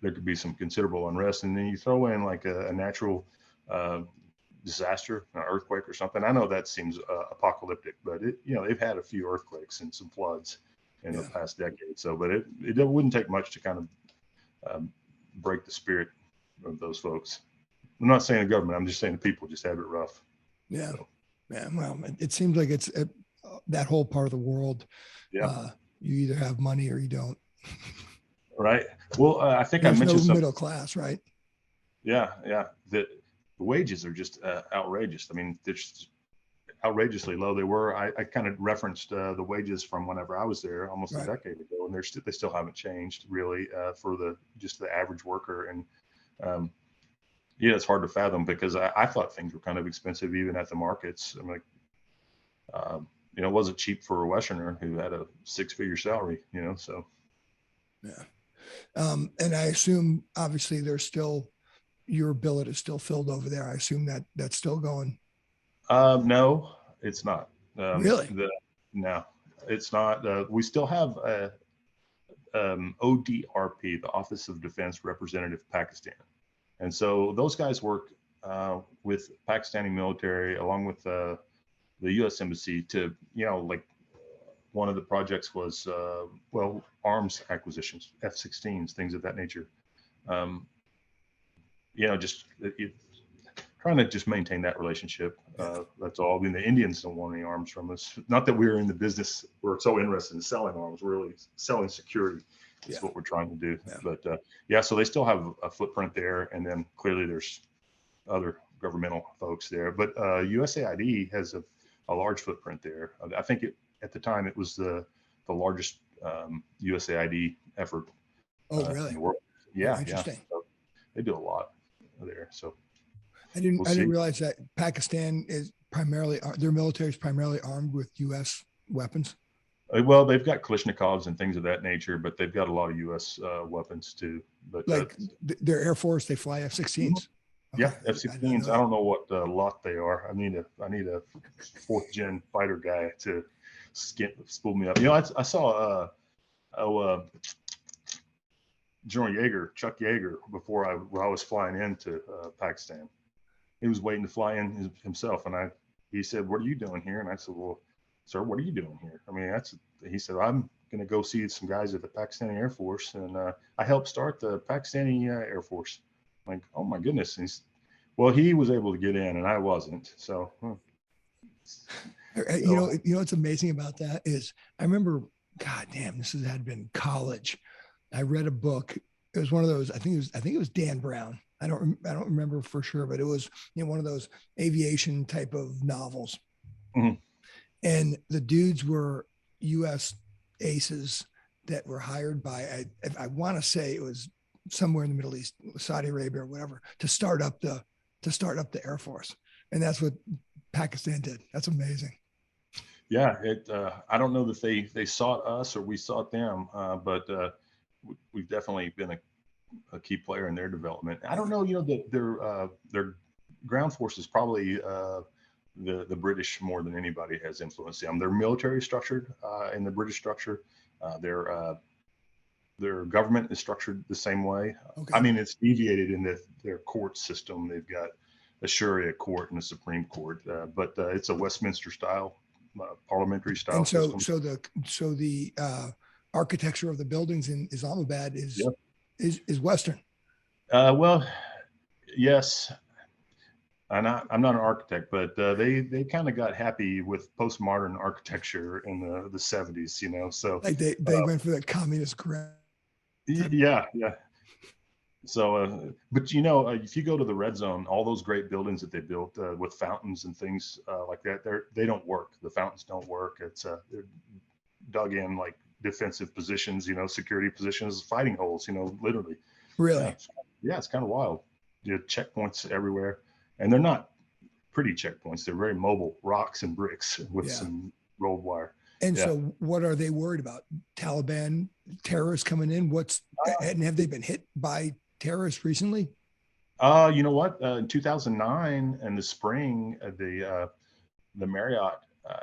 there could be some considerable unrest. And then you throw in like a natural disaster, an earthquake or something. I know that seems apocalyptic, but they've had a few earthquakes and some floods in the past decade. So, but it wouldn't take much to kind of break the spirit of those folks. I'm not saying the government. I'm just saying the people just have it rough. Yeah. So. Yeah. Well, it seems like it's that whole part of the world. Yeah. You either have money or you don't. Right. Well, I think There's I mentioned no middle class, right? Yeah. The wages are just outrageous. I mean, they're just outrageously low. They were. I kind of referenced the wages from whenever I was there almost a decade ago, and they still haven't changed really for the average worker. And it's hard to fathom because I thought things were kind of expensive even at the markets. I'm like, it wasn't cheap for a Westerner who had a 6-figure salary. So. Yeah. And I assume obviously there's still, your billet is still filled over there. I assume that's still going. No, it's not. Really? No. it's not. We still have ODRP, the Office of Defense Representative Pakistan. And so those guys work with Pakistani military along with the U.S. Embassy to, like one of the projects was, arms acquisitions, F-16s, things of that nature. Just trying to just maintain that relationship. That's all. I mean, the Indians don't want any arms from us. Not that we're in the business, we're so interested in selling arms. We're really selling security. Is what we're trying to do. Yeah. But so they still have a footprint there, and then clearly there's other governmental folks there. But USAID has a large footprint there. I think at the time it was the largest USAID effort. Oh, really? In the world. Yeah, interesting. Yeah. So they do a lot there. So I didn't realize that Pakistan is primarily, their military is primarily armed with U.S. weapons. Well, they've got Kalashnikovs and things of that nature, but they've got a lot of U.S. weapons too. But like their Air Force, they fly F-16s. Okay. Yeah, F-16s. I don't know what lot they are. I need a fourth gen fighter guy to spool me up. I saw General Chuck Yeager, before I was flying into Pakistan. He was waiting to fly in himself, and he said, "What are you doing here?" And I said, "Well, sir, what are you doing here?" I mean, he said, "I'm going to go see some guys at the Pakistani Air Force, and I helped start the Pakistani Air Force." I'm like, oh my goodness. And he was able to get in, and I wasn't. So, what's amazing about that is I remember, God damn, had been college. I read a book. It was one of those. I think it was Dan Brown. I don't remember for sure, but it was one of those aviation type of novels. Mm-hmm. And the dudes were U.S. aces that were hired by, I want to say it was somewhere in the Middle East, Saudi Arabia or whatever, to start up the Air Force. And that's what Pakistan did. That's amazing. Yeah. I don't know that they sought us or we sought them, but we've definitely been a key player in their development. I don't know, their ground forces probably, the British more than anybody has influenced them. They're military structured in the British structure. Their government is structured the same way. Okay. I mean, it's deviated in their court system. They've got a Sharia court and a Supreme Court, but it's a Westminster style, parliamentary style. And so the architecture of the buildings in Islamabad is Western. Well, yes. I'm not an architect, but they kind of got happy with postmodern architecture in the 70s, so like they went for the communist crap. Yeah. So, but if you go to the red zone, all those great buildings that they built with fountains and things like that, they don't work. The fountains don't work. It's they're dug in like defensive positions, security positions, fighting holes, literally. Really? Yeah, it's kind of wild. You have checkpoints everywhere. And they're not pretty checkpoints. They're very mobile, rocks and bricks with some rolled wire. And so what are they worried about? Taliban terrorists coming in? And have they been hit by terrorists recently? You know what? In 2009, in the spring, the Marriott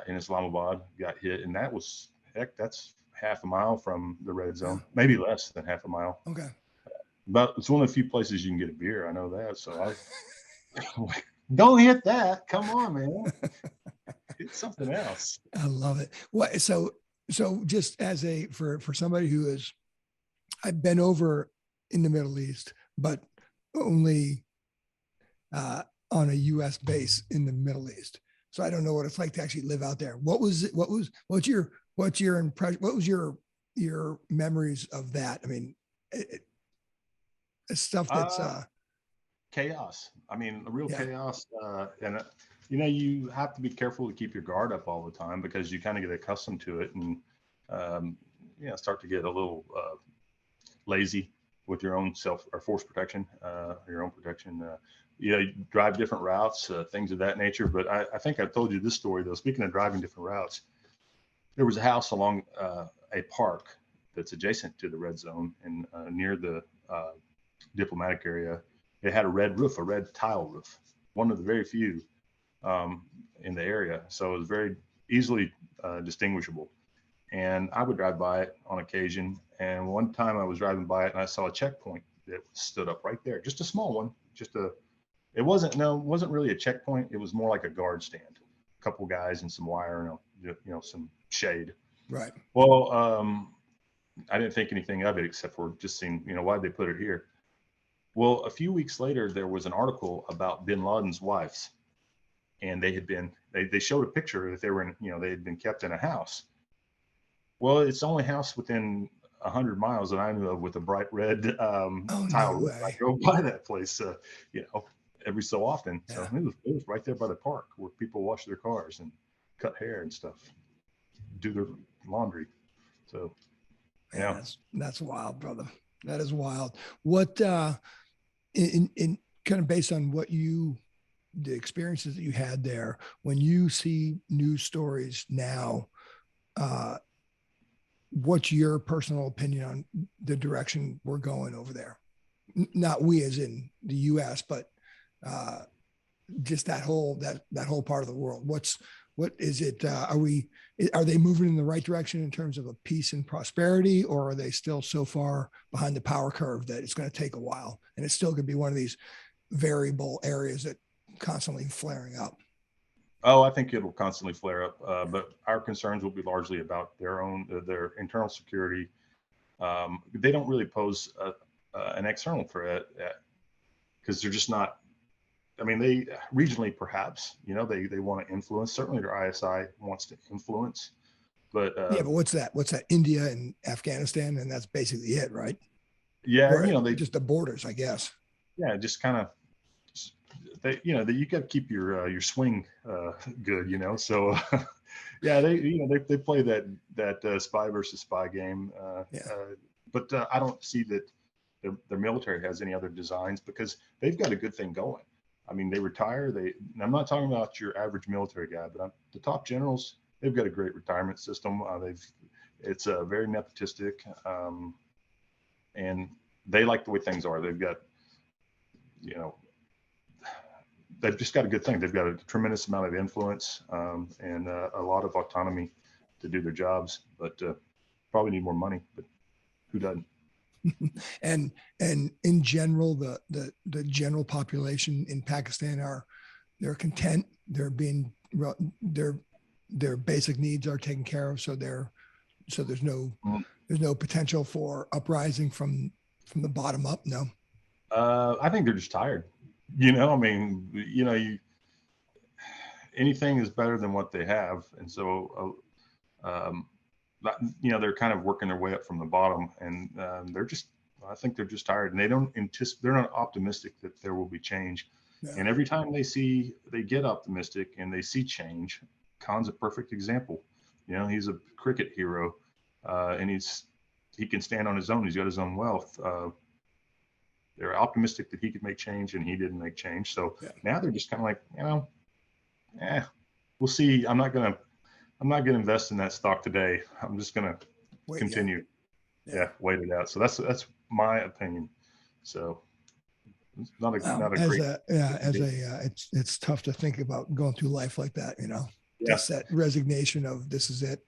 in Islamabad got hit. And that's half a mile from the red zone, maybe less than half a mile. Okay. But it's one of the few places you can get a beer. I know that. So don't hit that. Come on, man. It's something else. I love it. What? So just as for somebody who is, I've been over in the Middle East, but only on a U.S. base in the Middle East. So I don't know what it's like to actually live out there. What's your impression? What was your memories of that? I mean, it's stuff that's chaos. I mean, real chaos. And you have to be careful to keep your guard up all the time because you kind of get accustomed to it and start to get a little lazy with your own self or force protection, your own protection. You drive different routes, things of that nature. But I think I've told you this story though. Speaking of driving different routes, there was a house along a park that's adjacent to the red zone and near the diplomatic area. It had a red roof, a red tile roof, one of the very few in the area. So it was very easily distinguishable. and I would drive by it on occasion. And one time I was driving by it and I saw a checkpoint that stood up right there, just a small one, it wasn't really a checkpoint. It was more like a guard stand, a couple guys and some wire and some shade. Right. Well, I didn't think anything of it except for just seeing, why'd they put it here? Well, a few weeks later, there was an article about Bin Laden's wives, and they showed a picture that they were they had been kept in a house. Well, it's the only house within 100 miles that I knew of with a bright red tile roof. I drove by that place, every so often. Yeah. So it was right there by the park where people wash their cars and cut hair and stuff, do their laundry. So, yeah, that's wild, brother. That is wild. What in kind of based on the experiences that you had there, when you see news stories now, what's your personal opinion on the direction we're going over there? Not we as in the U.S., but just that whole part of the world. What is it? Are they moving in the right direction in terms of a peace and prosperity, or are they still so far behind the power curve that it's going to take a while, and it's still going to be one of these variable areas that constantly flaring up? Oh, I think it will constantly flare up, but our concerns will be largely about their internal security. They don't really pose an external threat because they're just not. I mean, they regionally perhaps, they want to influence. Certainly, their ISI wants to influence, but but what's that? What's that? India and Afghanistan, and that's basically it, right? Yeah, or, they just the borders, I guess. Yeah, just kind of. You got to keep your swing good, So, yeah, they play that spy versus spy game. But I don't see that their military has any other designs because they've got a good thing going. I mean, they retire. I'm not talking about your average military guy, but the top generals. They've got a great retirement system. It's very nepotistic, and they like the way things are. They've got, they've just got a good thing. They've got a tremendous amount of influence and a lot of autonomy to do their jobs, but probably need more money. But who doesn't? and in general, the general population in Pakistan they're content. Their basic needs are taken care of. So there's no potential for uprising from the bottom up. No. I think they're just tired. I mean, anything is better than what they have. And so, they're kind of working their way up from the bottom, and I think they're just tired, and they're not optimistic that there will be change. Yeah. And every time they get optimistic and they see change, Khan's a perfect example. He's a cricket hero, and he can stand on his own. He's got his own wealth. They're optimistic that he could make change, and he didn't make change. So now they're just kind of like, we'll see. I'm not gonna invest in that stock today. I'm just gonna continue. Wait it out. So that's my opinion. So it's not a great. It's tough to think about going through life like that. Just that resignation of this is it.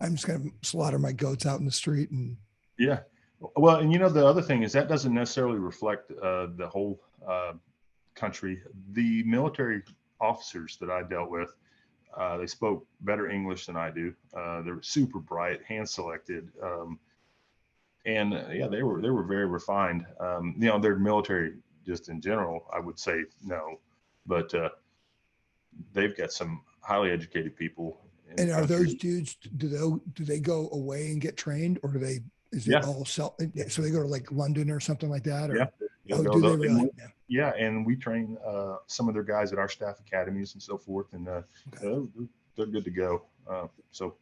I'm just gonna slaughter my goats out in the street and. Yeah. Well, and the other thing is that doesn't necessarily reflect the whole country. The military officers that I dealt with, they spoke better English than I do. They were super bright, hand selected, and they were very refined. Their military just in general, I would say no, but they've got some highly educated people. And are those dudes? Do they go away and get trained, or do they? Is it all self? So they go to like London or something like that? Or, do they really? Yeah, and we train some of their guys at our staff academies and so forth, and they're good to go. So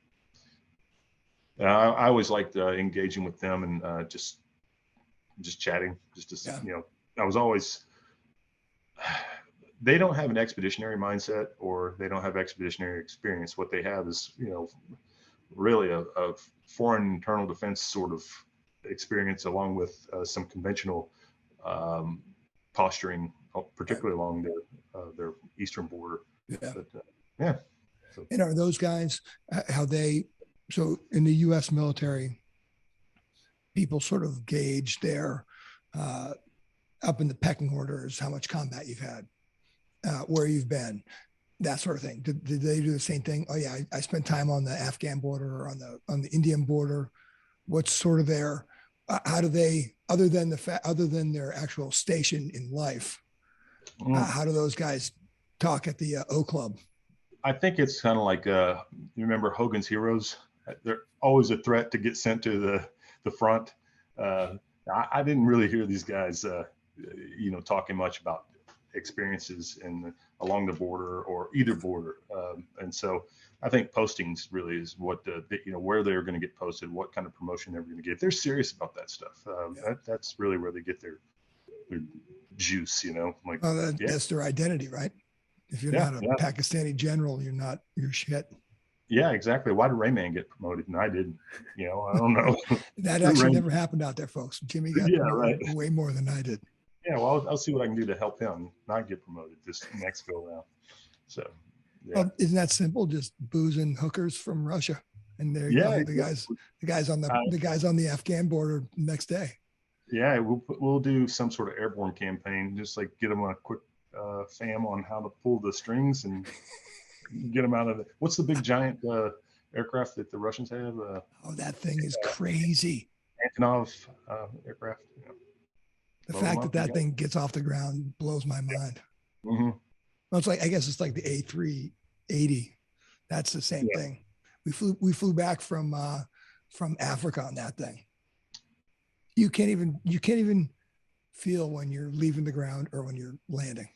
I always liked engaging with them and just chatting. I was always. They don't have an expeditionary mindset, or they don't have expeditionary experience. What they have is, really a foreign internal defense sort of experience, along with some conventional posturing, particularly along their eastern border. Yeah. But, So. And are those guys how they so in the U.S. military, people sort of gauge their up in the pecking orders, how much combat you've had, where you've been, that sort of thing. Did they do the same thing? Oh yeah, I spent time on the Afghan border or on the Indian border. What's sort of their how do they, other than their actual station in life, how do those guys talk at the O Club? I think it's kind of like you remember Hogan's Heroes? They're always a threat to get sent to the front. I didn't really hear these guys, talking much about experiences along the border or either border. And so I think postings really is what where they're going to get posted, what kind of promotion they're going to get. They're serious about that stuff. That's really where they get their juice. That's their identity, right? If you're not a Pakistani general, you're shit. Yeah, exactly. Why did Rayman get promoted and I didn't? I don't know. That actually never happened out there, folks. Jimmy got way more than I did. Yeah, well, I'll see what I can do to help him not get promoted this next go around. So, yeah. Well, isn't that simple? Just boozing hookers from Russia, and there you go. The guys on the Afghan border next day. Yeah, we'll do some sort of airborne campaign, just like get them a quick fam on how to pull the strings and get them out of it. What's the big giant aircraft that the Russians have? That thing is crazy. Antonov aircraft. Yeah. The fact that thing gets off the ground blows my mind. Mm-hmm. Well, it's like, I guess it's like the A380. That's the same thing. We flew back from Africa on that thing. You can't even feel when you're leaving the ground or when you're landing.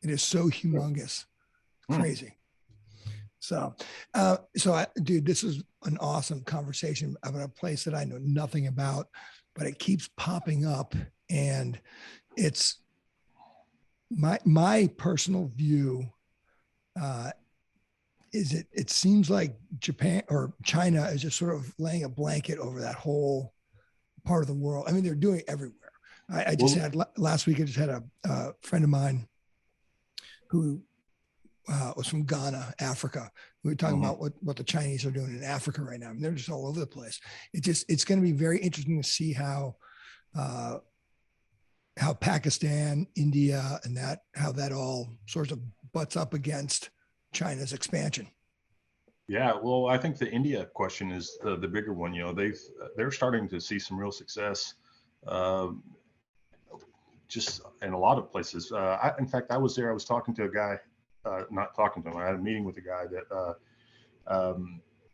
It is so humongous, crazy. So, dude, this is an awesome conversation about a place that I know nothing about, but it keeps popping up, and it's my personal view. It seems like Japan or China is just sort of laying a blanket over that whole part of the world. I mean, they're doing it everywhere. I just had last week. I just had a friend of mine who was from Ghana, Africa. We were talking about what the Chinese are doing in Africa right now. I mean, they're just all over the place. It's going to be very interesting to see how Pakistan, India, and how that all sorts of butts up against China's expansion. Yeah, well, I think the India question is the bigger one. They're starting to see some real success, just in a lot of places. In fact, I was there. I was talking to a guy, not talking to him. I had a meeting with a guy that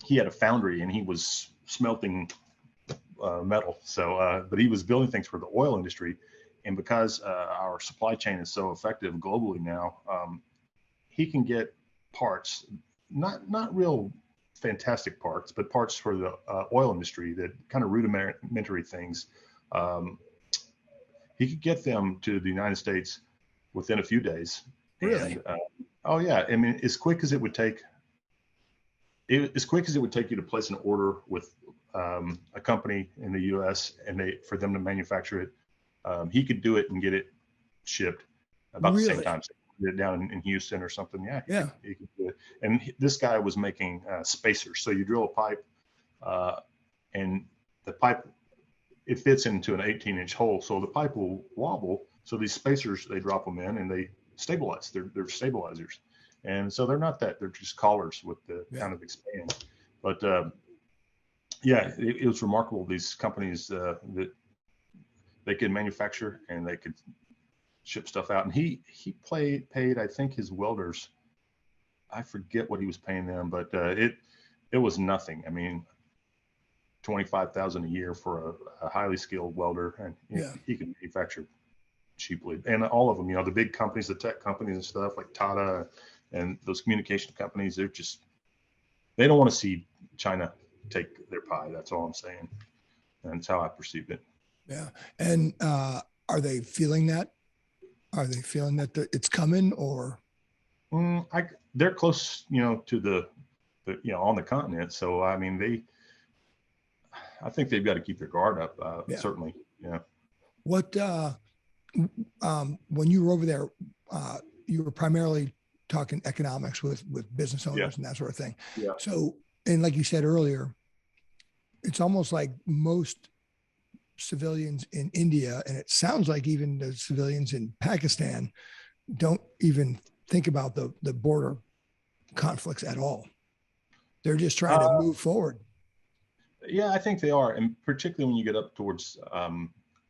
he had a foundry and he was smelting metal. So, but he was building things for the oil industry, and because our supply chain is so effective globally now, he can get parts. Not real fantastic parts, but parts for the oil industry, that kind of rudimentary things. He could get them to the United States within a few days. Really? And, oh yeah. I mean, as quick as it would take you to place an order with a company in the U.S. and for them to manufacture it, he could do it and get it shipped about the same time. Down in Houston or something. He could do it. And this guy was making spacers. So you drill a pipe, and the pipe, it fits into an 18-inch hole. So the pipe will wobble. So these spacers, they drop them in and they stabilize. They're stabilizers. And so they're not that. They're just collars with the kind of expand. But it was remarkable. These companies that they could manufacture and they could ship stuff out. And he paid, I think, his welders, I forget what he was paying them, but it was nothing. I mean, $25,000 a year for a highly skilled welder, and he can manufacture cheaply. And all of them, the big companies, the tech companies and stuff like Tata and those communication companies, they don't want to see China take their pie. That's all I'm saying. And that's how I perceive it. Yeah. And are they feeling that? Are they feeling that it's coming, or? They're close, to the on the continent. So, I mean, I think they've got to keep their guard up, certainly. Yeah. What, when you were over there, you were primarily talking economics with business owners and that sort of thing. Yeah. So, and like you said earlier, it's almost like most civilians in India, and it sounds like even the civilians in Pakistan don't even think about the border conflicts at all. They're just trying to move forward. Yeah, I think they are, and particularly when you get up towards,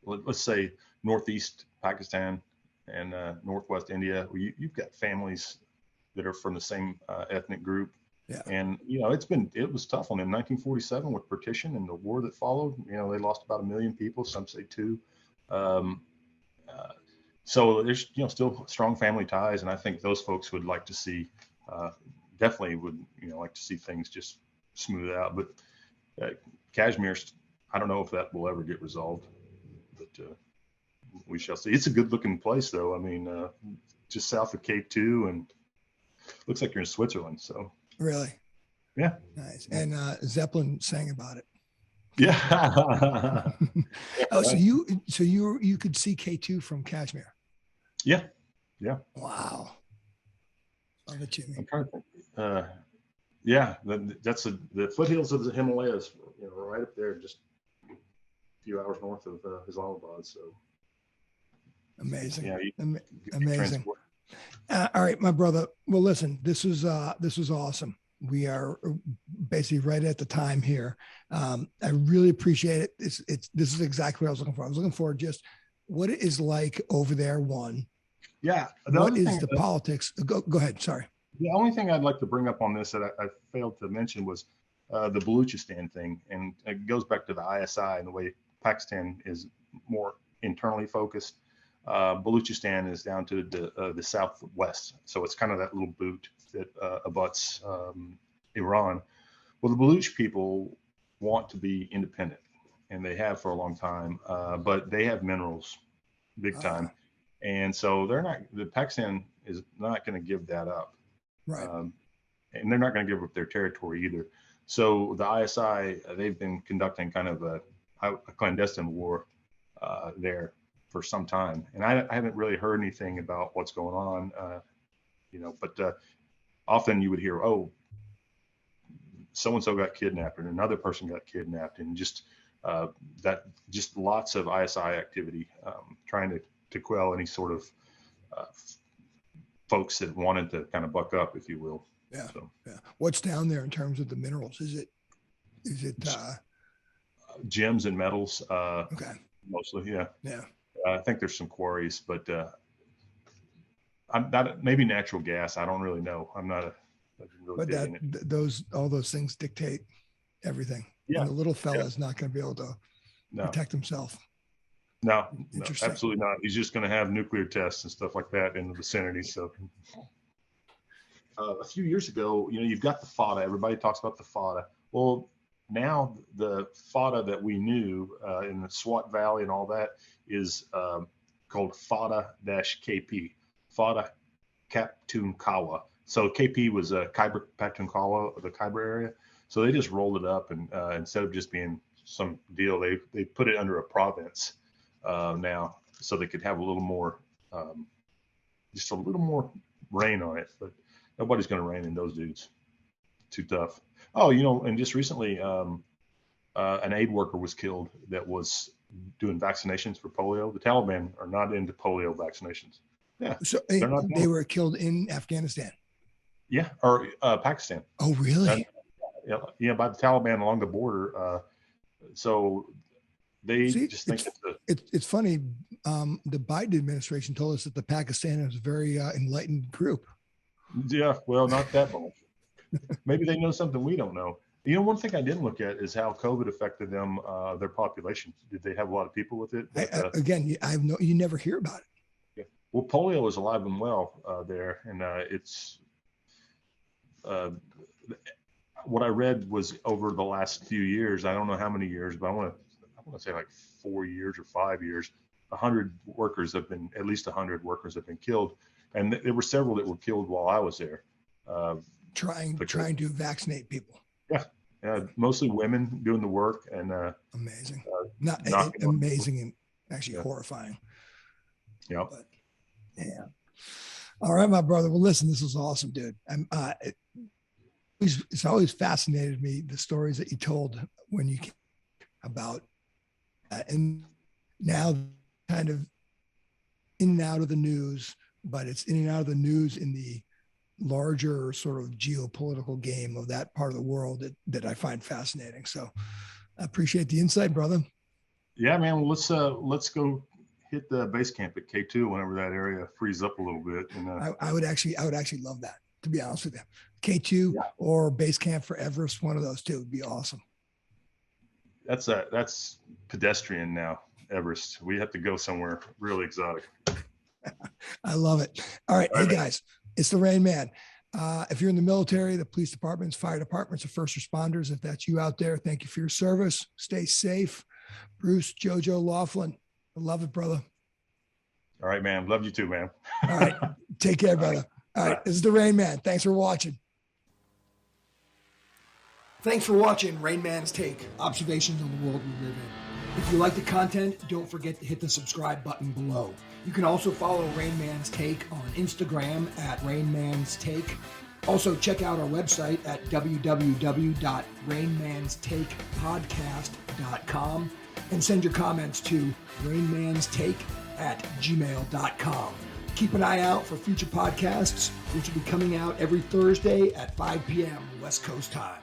let's say, northeast Pakistan and northwest India, where you've got families that are from the same ethnic group. Yeah. And, it was tough on them. 1947 with partition and the war that followed, they lost about 1 million people, some say 2. So there's, still strong family ties. And I think those folks would like to see, definitely would, like to see things just smooth out. But Kashmir, I don't know if that will ever get resolved, but we shall see. It's a good looking place though. I mean, just south of Cape 2 and looks like you're in Switzerland. So. Really? Yeah. Nice. And Zeppelin sang about it. Yeah. Oh, so you could see K2 from Kashmir. Yeah. Yeah. Wow. Love it, Jimmy. I'm trying to think. Yeah, that's the foothills of the Himalayas, right up there, just a few hours north of Islamabad. So amazing. Yeah, amazing. All right, my brother. Well, listen, this was awesome. We are basically right at the time here. I really appreciate it. This is exactly what I was looking for. I was looking for just what it is like over there. One. Yeah. What is the politics? Go ahead. Sorry. The only thing I'd like to bring up on this that I failed to mention was the Baluchistan thing, and it goes back to the ISI and the way Pakistan is more internally focused. Baluchistan is down to the southwest, so it's kind of that little boot that abuts Iran. Well, the Baluch people want to be independent, and they have for a long time, but they have minerals, big time, and so the Pakistan is not going to give that up, right? And they're not going to give up their territory either. So the ISI, they've been conducting kind of a clandestine war there for some time, and I haven't really heard anything about what's going on, but often you would hear, oh, so-and-so got kidnapped and another person got kidnapped, and just lots of ISI activity, trying to quell any sort of folks that wanted to kind of buck up, if you will. Yeah. So. Yeah. What's down there in terms of the minerals? Is it gems and metals? Okay. Mostly, yeah. Yeah. I think there's some quarries, but I'm not, maybe natural gas. I don't really know. I'm not really but all those things dictate everything. Yeah. And the little fella is not going to be able to protect himself. No, absolutely not. He's just going to have nuclear tests and stuff like that in the vicinity. So a few years ago, you've got the FATA. Everybody talks about the FATA. Well, now the FATA that we knew in the Swat Valley and all that is called FATA-KP, FATA Pakhtunkhwa. So KP was Khyber Pakhtunkhwa, the Khyber area. So they just rolled it up, and instead of just being some deal, they put it under a province now, so they could have a little more, just a little more rain on it. But nobody's going to rein in those dudes. Too tough. Oh, and just recently, an aid worker was killed that was doing vaccinations for polio. The Taliban are not into polio vaccinations. Yeah. So they were killed in Afghanistan. Yeah, or Pakistan. Oh, really? Yeah, by the Taliban along the border. So they just think it's funny. The Biden administration told us that the Pakistan is a very enlightened group. Yeah, well, not that much. Maybe they know something we don't know. One thing I didn't look at is how COVID affected them, their population. Did they have a lot of people with it? Again, you never hear about it. Yeah. Well, polio is alive and well there, and it's what I read was over the last few years. I don't know how many years, but I want to say like 4 years or 5 years. 100 workers have been, at least 100 workers have been killed, and there were several that were killed while I was there. Trying to vaccinate people. Yeah, mostly women doing the work, and amazing, amazing, and actually horrifying. Yeah. Yeah. All right, my brother. Well, listen, this was awesome, dude. It's always fascinated me, the stories that you told when you came about, and now kind of in and out of the news, but it's in and out of the news in the larger sort of geopolitical game of that part of the world that I find fascinating. So I appreciate the insight, brother. Yeah, man. Well, let's go hit the base camp at K2 whenever that area frees up a little bit. And I would actually love that, to be honest with you. K2 or base camp for Everest, one of those two would be awesome. That's pedestrian now, Everest. We have to go somewhere really exotic. I love it. All right. Hey guys, it's the Rain Man. If you're in the military, the police departments, fire departments, or first responders, if that's you out there, thank you for your service. Stay safe. Bruce, JoJo, Laughlin, I love it, brother. All right, man. Love you too, man. All right. Take care, brother. All right. This is the Rain Man. Thanks for watching. Thanks for watching Rain Man's Take, observations on the world we live in. If you like the content, don't forget to hit the subscribe button below. You can also follow Rain Man's Take on Instagram at Rain Man's Take. Also, check out our website at www.rainmanstakepodcast.com and send your comments to rainmanstake@gmail.com. Keep an eye out for future podcasts, which will be coming out every Thursday at 5 p.m. West Coast time.